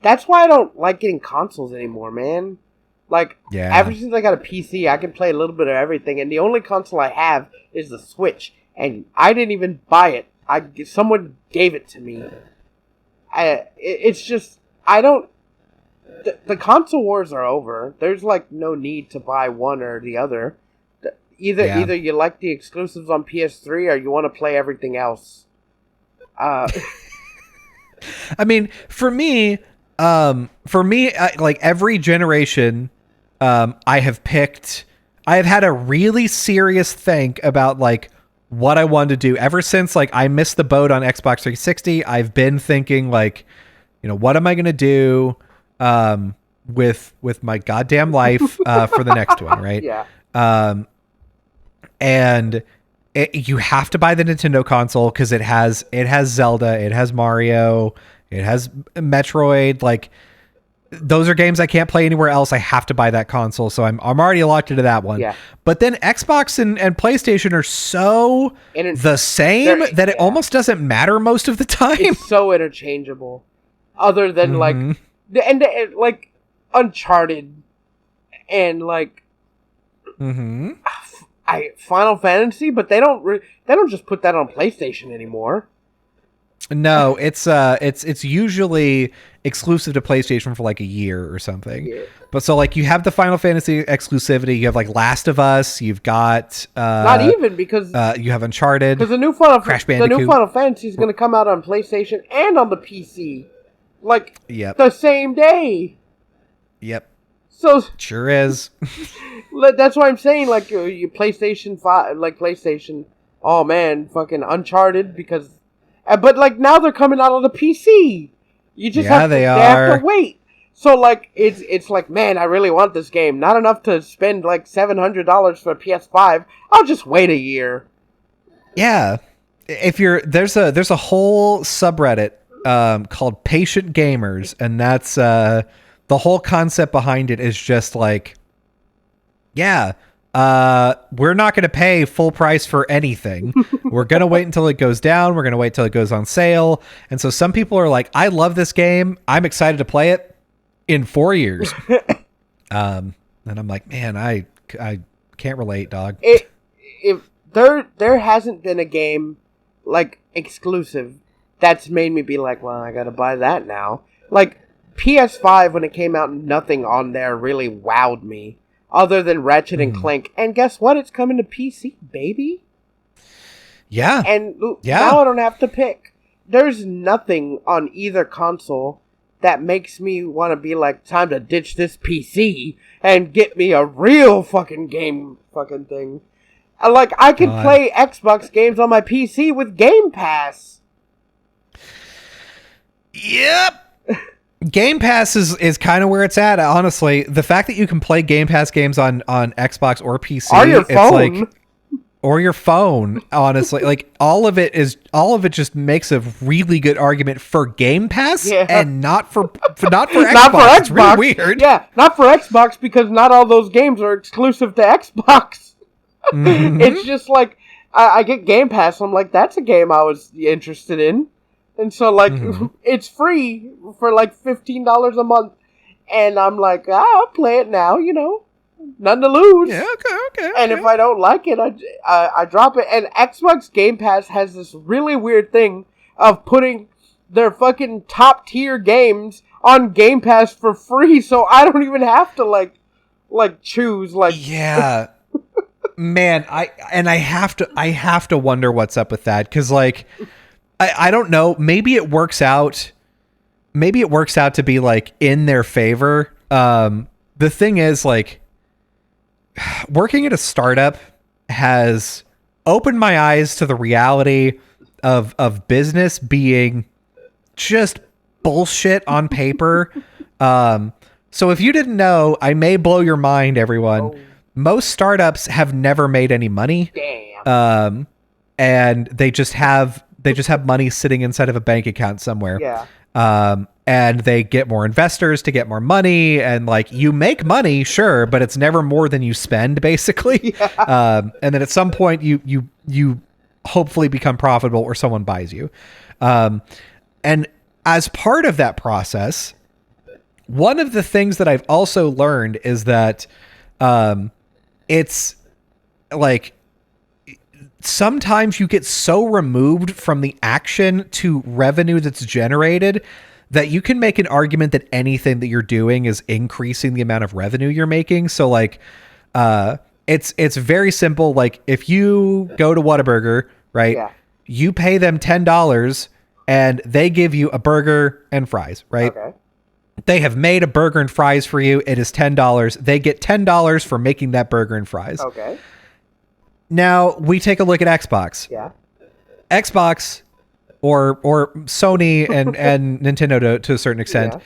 that's why I don't like getting consoles anymore, man. Like, ever since I got a PC, I can play a little bit of everything, and the only console I have is the Switch, and I didn't even buy it. Someone gave it to me. It's just, I don't... The console wars are over. There's, like, no need to buy one or the other. Either you like the exclusives on PS3 or you want to play everything else. I mean, for me, like every generation, I have had a really serious think about like what I wanted to do ever since like I missed the boat on Xbox 360. I've been thinking like, what am I going to do with my goddamn life for the next one, right? Yeah. And you have to buy the Nintendo console because it has Zelda, it has Mario, it has Metroid. Like, those are games I can't play anywhere else. I have to buy that console, so I'm already locked into that one. Yeah. But then Xbox and PlayStation are so the same that it almost doesn't matter most of the time. It's so interchangeable. Other than like like Uncharted and like Final Fantasy, but they don't just put that on PlayStation anymore. No, it's usually exclusive to PlayStation for like a year or something. Yeah. But so like you have the Final Fantasy exclusivity, you have like Last of Us, you've got not even because you have Uncharted. Because the new Final Fantasy is going to come out on PlayStation and on the PC, like the same day. Yep. So sure is. That's why I'm saying like you PlayStation 5, like PlayStation. Oh man, fucking Uncharted because. But like now they're coming out on the PC. You just have to wait. So like it's like, man, I really want this game. Not enough to spend like $700 for a PS5. I'll just wait a year. Yeah. If there's a whole subreddit called Patient Gamers, and that's the whole concept behind it is just like, we're not going to pay full price for anything. We're going to wait until it goes down. We're going to wait till it goes on sale. And so some people are like, I love this game. I'm excited to play it in 4 years. And I'm like, man, I can't relate, dog. If there hasn't been a game like exclusive that's made me be like, well, I got to buy that now. Like PS5 when it came out, nothing on there really wowed me. Other than Ratchet and Clank. And guess what? It's coming to PC, baby. Yeah. And now I don't have to pick. There's nothing on either console that makes me want to be like, time to ditch this PC and get me a real fucking game fucking thing. Like, I can play Xbox games on my PC with Game Pass. Yep. Game Pass is kind of where it's at, honestly. The fact that you can play Game Pass games on Xbox or PC, or your phone. It's like, or your phone, honestly, like all of it just makes a really good argument for Game Pass and not for Xbox. Not for Xbox. It's really weird. Yeah, not for Xbox because not all those games are exclusive to Xbox. It's just like I get Game Pass. I'm like, that's a game I was interested in. And so, like, it's free for, like, $15 a month. And I'm like, I'll play it now, Nothing to lose. Yeah, okay. And if I don't like it, I drop it. And Xbox Game Pass has this really weird thing of putting their fucking top-tier games on Game Pass for free. So I don't even have to, like choose, like... Yeah. Man, I have to wonder what's up with that. Because, like... I don't know. Maybe it works out. Maybe it works out to be like in their favor. The thing is, like, working at a startup has opened my eyes to the reality of business being just bullshit on paper. So if you didn't know, I may blow your mind, everyone. Most startups have never made any money. Damn. And they just have money sitting inside of a bank account somewhere. Yeah. And they get more investors to get more money. And like, you make money, sure, but it's never more than you spend, basically. Yeah. And then at some point you hopefully become profitable or someone buys you. And as part of that process, one of the things that I've also learned is that it's like, sometimes you get so removed from the action to revenue that's generated that you can make an argument that anything that you're doing is increasing the amount of revenue you're making. So like, It's very simple. Like if you go to Whataburger, right? Yeah. You pay them $10 and they give you a burger and fries, right? Okay. They have made a burger and fries for you. It is $10. They get $10 for making that burger and fries. Okay. Now we take a look at Xbox. Yeah. Xbox or Sony and Nintendo to a certain extent, Yeah.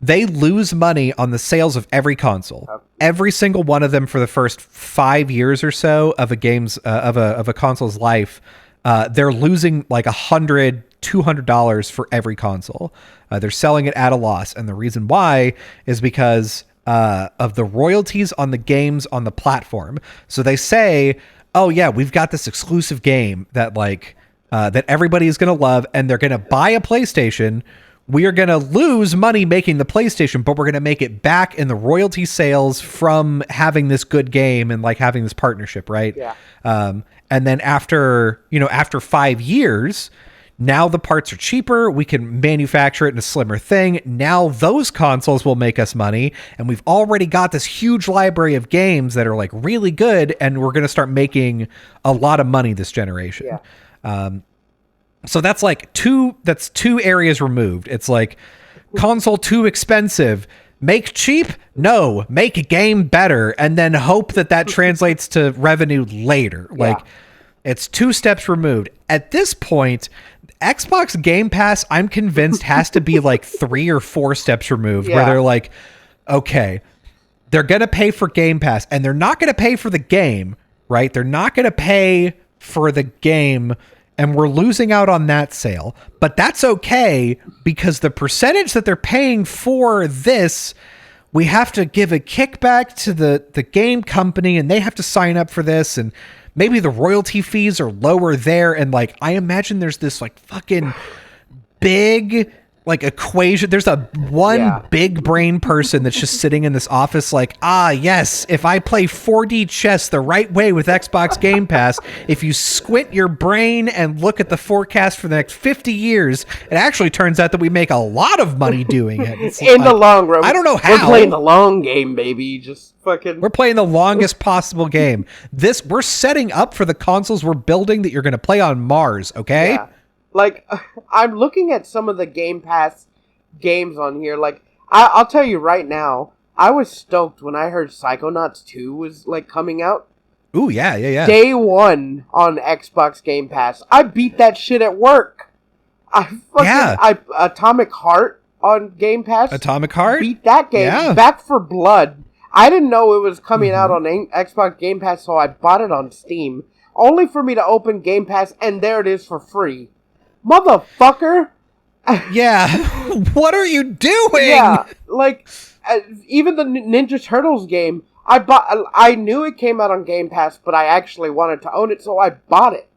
they lose money on the sales of every console. Okay. Every single one of them for the first 5 years or so of a game's of a console's life, they're losing like $100, $200 for every console. They're selling it at a loss, and the reason why is because of the royalties on the games on the platform. So they say, "Oh yeah, we've got this exclusive game that that everybody is going to love, and they're going to buy a PlayStation. We are going to lose money making the PlayStation, but we're going to make it back in the royalty sales from having this good game and like having this partnership, right?" Yeah. And then after 5 years, now the parts are cheaper. We can manufacture it in a slimmer thing. Now those consoles will make us money. And we've already got this huge library of games that are like really good. And we're going to start making a lot of money this generation. Yeah. So that's like two areas removed. It's like console too expensive. Make cheap? No, make a game better, and then hope that translates to revenue later. Like, it's 2 steps removed. At this point, Xbox Game Pass, I'm convinced, has to be like 3 or 4 steps removed, where they're like, okay, they're going to pay for Game Pass, and they're not going to pay for the game, right? They're not going to pay for the game, and we're losing out on that sale. But that's okay, because the percentage that they're paying for this, we have to give a kickback to the game company, and they have to sign up for this, and maybe the royalty fees are lower there. And like, I imagine there's this like fucking big like equation. There's a big brain person that's just sitting in this office like, yes, if I play 4D chess the right way with Xbox Game Pass, if you squint your brain and look at the forecast for the next 50 years, it actually turns out that we make a lot of money doing it. It's in the long run. I don't know how. We're playing the long game, baby. Just fucking... We're playing the longest possible game. We're setting up for the consoles we're building that you're going to play on Mars, okay? Yeah. Like, I'm looking at some of the Game Pass games on here. Like, I'll tell you right now, I was stoked when I heard Psychonauts 2 was, like, coming out. Ooh, yeah. Day one on Xbox Game Pass. I beat that shit at work. Atomic Heart on Game Pass. Atomic Heart? Beat that game. Yeah. Back for Blood. I didn't know it was coming out on Xbox Game Pass, so I bought it on Steam. Only for me to open Game Pass, and there it is for free. Motherfucker! Yeah, what are you doing? Yeah, like, even the Ninja Turtles game, I knew it came out on Game Pass, but I actually wanted to own it, so I bought it.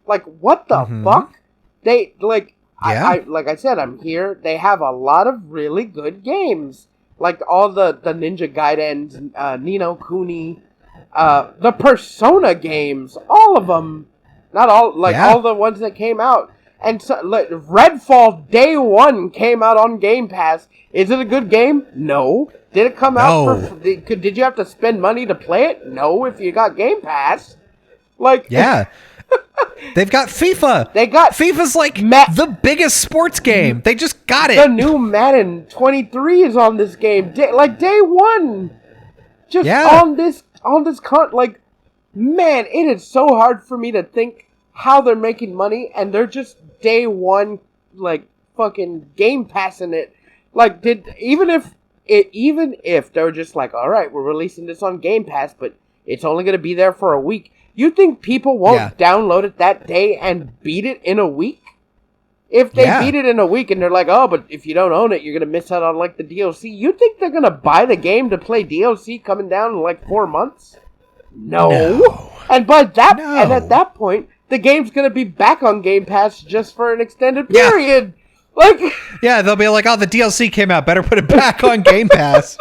Like, what the fuck? They, like, like I said, I'm here, they have a lot of really good games. Like, all the Ninja Gaidens, Ni no Kuni, the Persona games, all of them. Not all, like, all the ones that came out. And so, like, Redfall Day 1 came out on Game Pass. Is it a good game? No. Did it come out did you have to spend money to play it? No, if you got Game Pass. Like... Yeah. They've got FIFA. FIFA's like the biggest sports game. They just got it. The new Madden 23 is on this game. Day 1. Just on this like, man, it is so hard for me to think how they're making money, and they're just day one, like, fucking Game Passing it. Like, even if they're just like, all right, we're releasing this on Game Pass, but it's only going to be there for a week, you think people won't download it that day and beat it in a week? If they beat it in a week and they're like, oh, but if you don't own it, you're going to miss out on, like, the DLC, you think they're going to buy the game to play DLC coming down in, like, 4 months? No. And at that point, the game's going to be back on Game Pass just for an extended period. Like, they'll be like, oh, the DLC came out. Better put it back on Game Pass.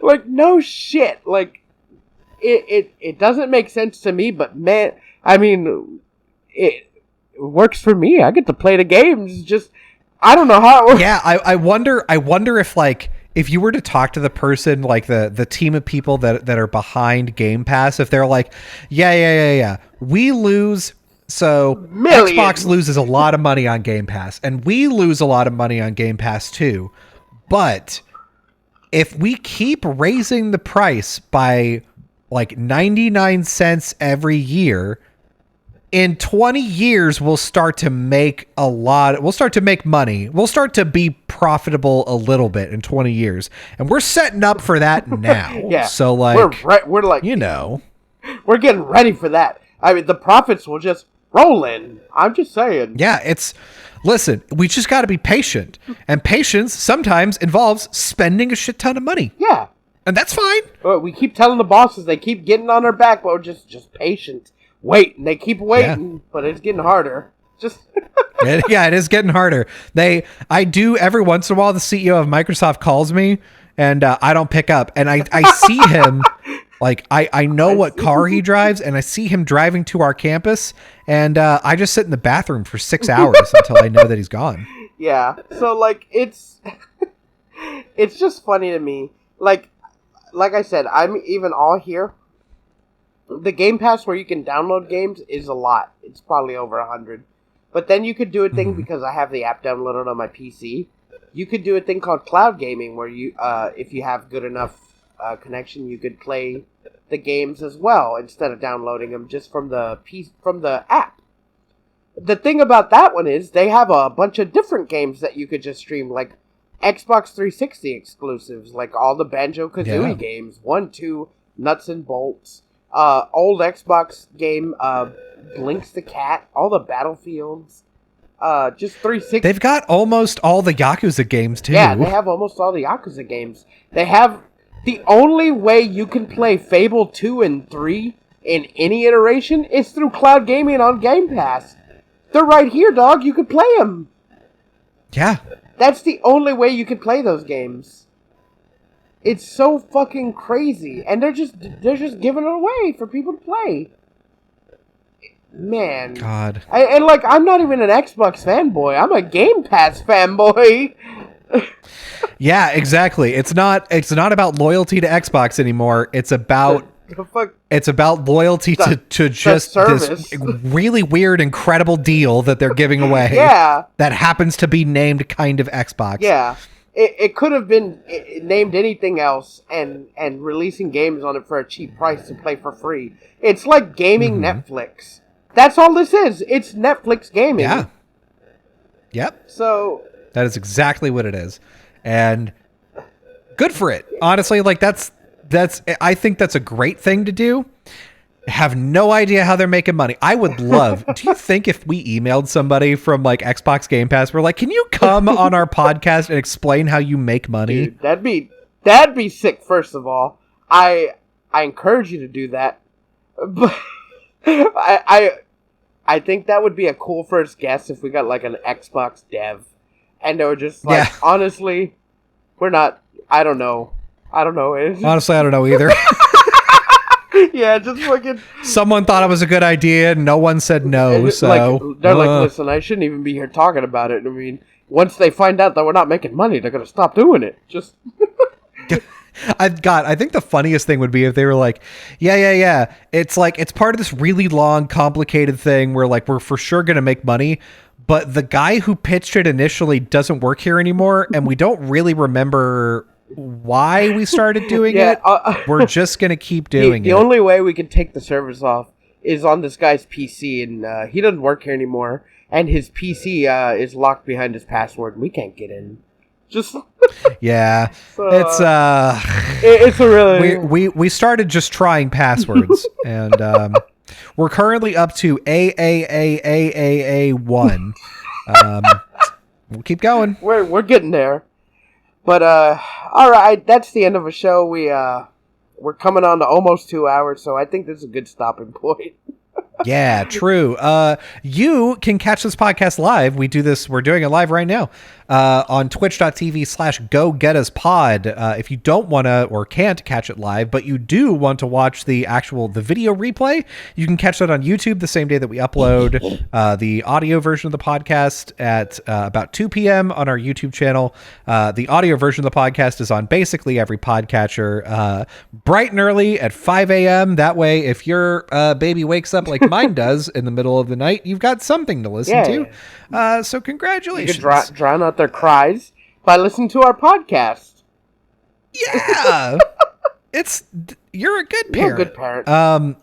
like, no shit. Like, it doesn't make sense to me, but man, I mean, it works for me. I get to play the games. Just, I don't know how it works. Yeah, I wonder if, like, if you were to talk to the person, like the team of people that are behind Game Pass, if they're like, yeah, we lose. So Millions. Xbox loses a lot of money on Game Pass, and we lose a lot of money on Game Pass too. But if we keep raising the price by like 99 cents every year, in 20 years, we'll start to make we'll start to make money. We'll start to be profitable a little bit in 20 years. And we're setting up for that now. Yeah. So like, we're like, we're getting ready for that. I mean, the profits will just roll in. I'm just saying. Yeah, listen, we just got to be patient. And patience sometimes involves spending a shit ton of money. Yeah. And that's fine. Well, we keep telling the bosses, they keep getting on our back, but we're just patient. Wait, and they keep waiting, but it's getting harder. Just yeah, it is getting harder. I do every once in a while. The CEO of Microsoft calls me, and I don't pick up, and I see him. Like I know what car he drives, and I see him driving to our campus, and I just sit in the bathroom for 6 hours until I know that he's gone. Yeah, so like it's just funny to me. Like I said, I'm even all here. The Game Pass where you can download games is a lot. It's probably over 100. But then you could do a thing, because I have the app downloaded on my PC. You could do a thing called cloud gaming where you, if you have good enough connection, you could play the games as well instead of downloading them just from the app. The thing about that one is they have a bunch of different games that you could just stream, like Xbox 360 exclusives, like all the Banjo-Kazooie games, 1, 2, Nuts and Bolts. Old Xbox game, Blinks the Cat, all the Battlefields, just 360. They've got almost all the Yakuza games, too. Yeah, they have almost all the Yakuza games. They have the only way you can play Fable 2 and 3 in any iteration is through cloud gaming on Game Pass. They're right here, dog. You could play them. Yeah. That's the only way you can play those games. It's so fucking crazy, and they're just giving it away for people to play. Man, God, and like I'm not even an Xbox fanboy. I'm a Game Pass fanboy. Yeah, exactly. It's not about loyalty to Xbox anymore. It's about loyalty to just this really weird, incredible deal that they're giving away. Yeah, that happens to be named kind of Xbox. Yeah. It could have been named anything else and releasing games on it for a cheap price to play for free. It's like gaming Netflix. That's all this is. It's Netflix gaming. Yeah. Yep. So that is exactly what it is. And good for it. Honestly, like that's I think that's a great thing to do. Have no idea how they're making money. I would love. Do you think if we emailed somebody from like Xbox Game Pass, we're like, can you come on our podcast and explain how you make money? Dude, that'd be sick. First of all, I encourage you to do that. But I think that would be a cool first guess if we got like an Xbox dev, and they were just like, honestly, we're not. I don't know. Honestly, I don't know either. Yeah, just fucking. Someone thought it was a good idea, and no one said no. So they're like, listen, I shouldn't even be here talking about it. I mean, once they find out that we're not making money, they're gonna stop doing it. Just. I think the funniest thing would be if they were like, yeah. It's like it's part of this really long, complicated thing where like we're for sure gonna make money, but the guy who pitched it initially doesn't work here anymore, and we don't really remember why we started doing it. We're just gonna keep doing it. The only way we can take the service off is on this guy's PC, and he doesn't work here anymore, and his PC is locked behind his password, and we can't get in. Just yeah, so, it's a really we started just trying passwords, and we're currently up to AAAAAA1. We'll keep going. We're getting there. But, all right, that's the end of a show. We're coming on to almost 2 hours, so I think this is a good stopping point. Yeah, true. You can catch this podcast live. We're doing it live right now. on twitch.tv/GoGettasPod. If you don't want to or can't catch it live, but you do want to watch the video replay, you can catch that on YouTube the same day that we upload the audio version of the podcast at about 2 p.m. on our YouTube channel. The audio version of the podcast is on basically every podcatcher bright and early at 5 a.m. That way, if your baby wakes up like mine does in the middle of the night, you've got something to listen to. So congratulations. You can drown out their cries by listening to our podcast. Yeah. You're a good parent. You're a good parent.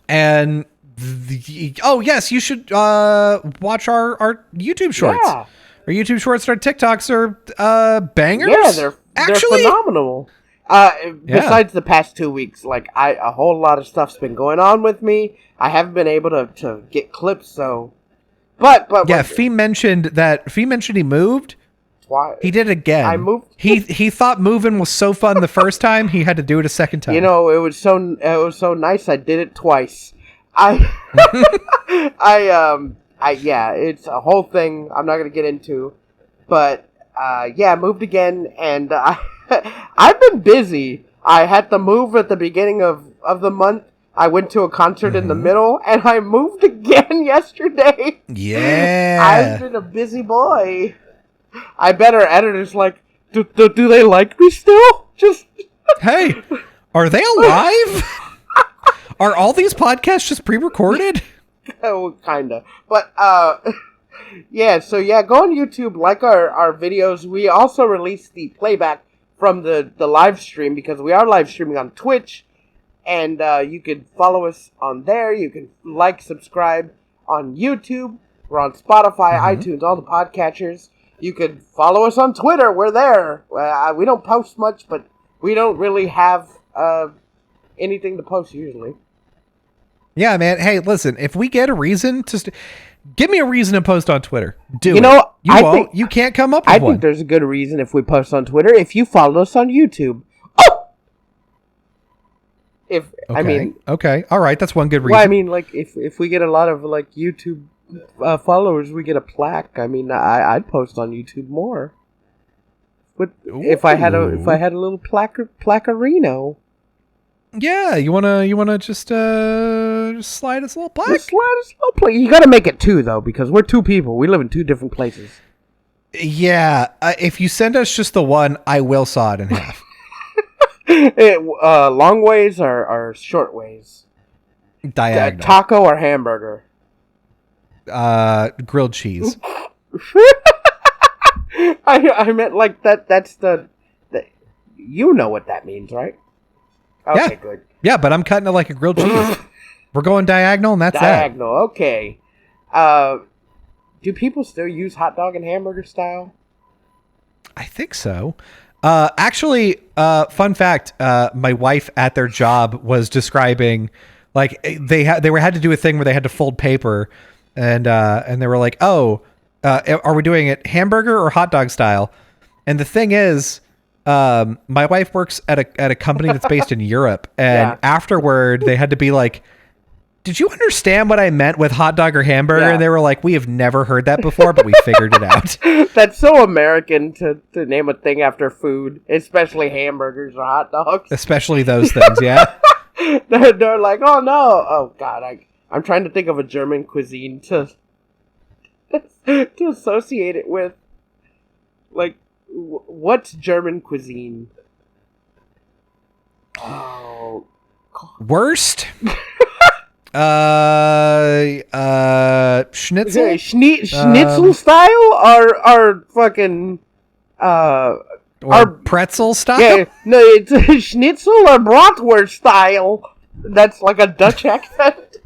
And yes, you should watch our YouTube shorts. Yeah. Our YouTube shorts and our TikToks are bangers. Yeah, they're phenomenal. Besides the past 2 weeks, like a whole lot of stuff's been going on with me. I haven't been able to get clips, so. But yeah, Fee mentioned he moved. Why? He did it again. I moved. He thought moving was so fun the first time, he had to do it a second time. You know, it was so nice. I did it twice. It's a whole thing. I'm not gonna get into, but I moved again, and I've been busy. I had to move at the beginning of the month. I went to a concert in the middle, and I moved again yesterday. Yeah. I've been a busy boy. I bet our editor's like, do they like me still? Just hey, are they alive? Are all these podcasts just pre-recorded? Oh, kinda. But, go on YouTube, like our videos. We also release the playback from the live stream, because we are live streaming on Twitch, and you can follow us on there. You can subscribe on YouTube. We're on Spotify, iTunes, all the podcatchers. You can follow us on Twitter. We're there. We don't post much, but we don't really have anything to post usually. Yeah, man. Hey, listen, if we get a reason to... give me a reason to post on Twitter. You can't come up with one. I think there's a good reason if we post on Twitter. If you follow us on YouTube. Oh! Okay. All right. That's one good reason. Well, I mean, like, if we get a lot of, like, YouTube followers, we get a plaque. I mean, I'd post on YouTube more. But if I had a little placarino. Yeah, you wanna just slide us a little plaque? Just slide us a little plaque. You gotta make it 2 though, because we're 2 people. We live in 2 different places. Yeah, if you send us just the one, I will saw it in half. Long ways or short ways? Diagonal. Taco or hamburger? Grilled cheese. I meant like that. That's the you know what that means, right? Okay, yeah. Good. Yeah, but I'm cutting it like a grilled cheese. We're going diagonal, and that's diagonal. Okay. Do people still use hot dog and hamburger style? I think so. Actually, fun fact: my wife at their job was describing, like they had to do a thing where they had to fold paper, and they were like, "Oh, are we doing it hamburger or hot dog style?" And the thing is, my wife works at a company that's based in Europe, and afterward they had to be like, "Did you understand what I meant with hot dog or hamburger?" And they were like, "We have never heard that before, but we figured it out." That's so American to name a thing after food, especially hamburgers or hot dogs. Especially those things, yeah. They're like, "Oh no, oh god!" I'm trying to think of a German cuisine to associate it with, like. What's German cuisine? Oh, worst. Schnitzel. Schnitzel style or fucking or pretzel style. Yeah, no, it's Schnitzel or bratwurst style. That's like a Dutch accent.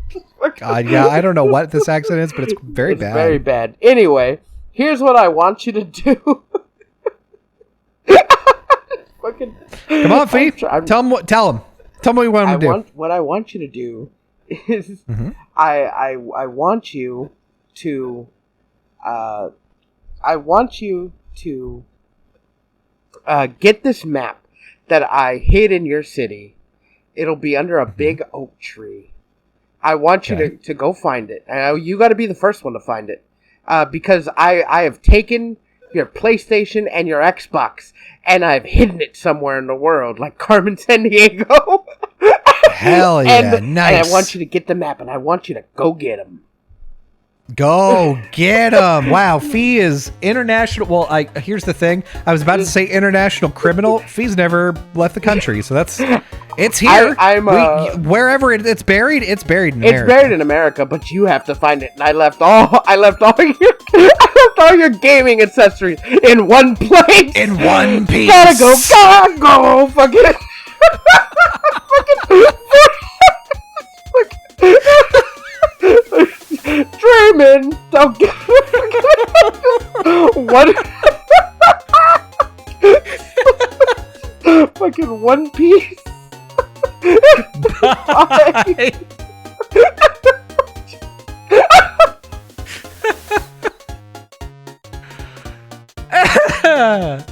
God, yeah, I don't know what this accent is, but it's very bad. Very bad. Anyway, here's what I want you to do. Come on, Fee. Tell him what you want him to do. What I want you to do is I want you to get this map that I hid in your city. It'll be under a big oak tree. I want you to go find it. You got to be the first one to find it, because I have taken your PlayStation and your Xbox, and I've hidden it somewhere in the world, like Carmen Sandiego. Hell yeah, nice. And I want you to get the map, and I want you to go get them. Go get him! Wow, Fee is international. Well, here's the thing. I was about to say international criminal. Fee's never left the country, so it's here. Wherever it's buried. It's buried in America. It's buried in America, but you have to find it. And I left all your gaming accessories in one place. In one piece. Gotta go, fucking. Draymond, don't get what? Fucking One Piece. Bye.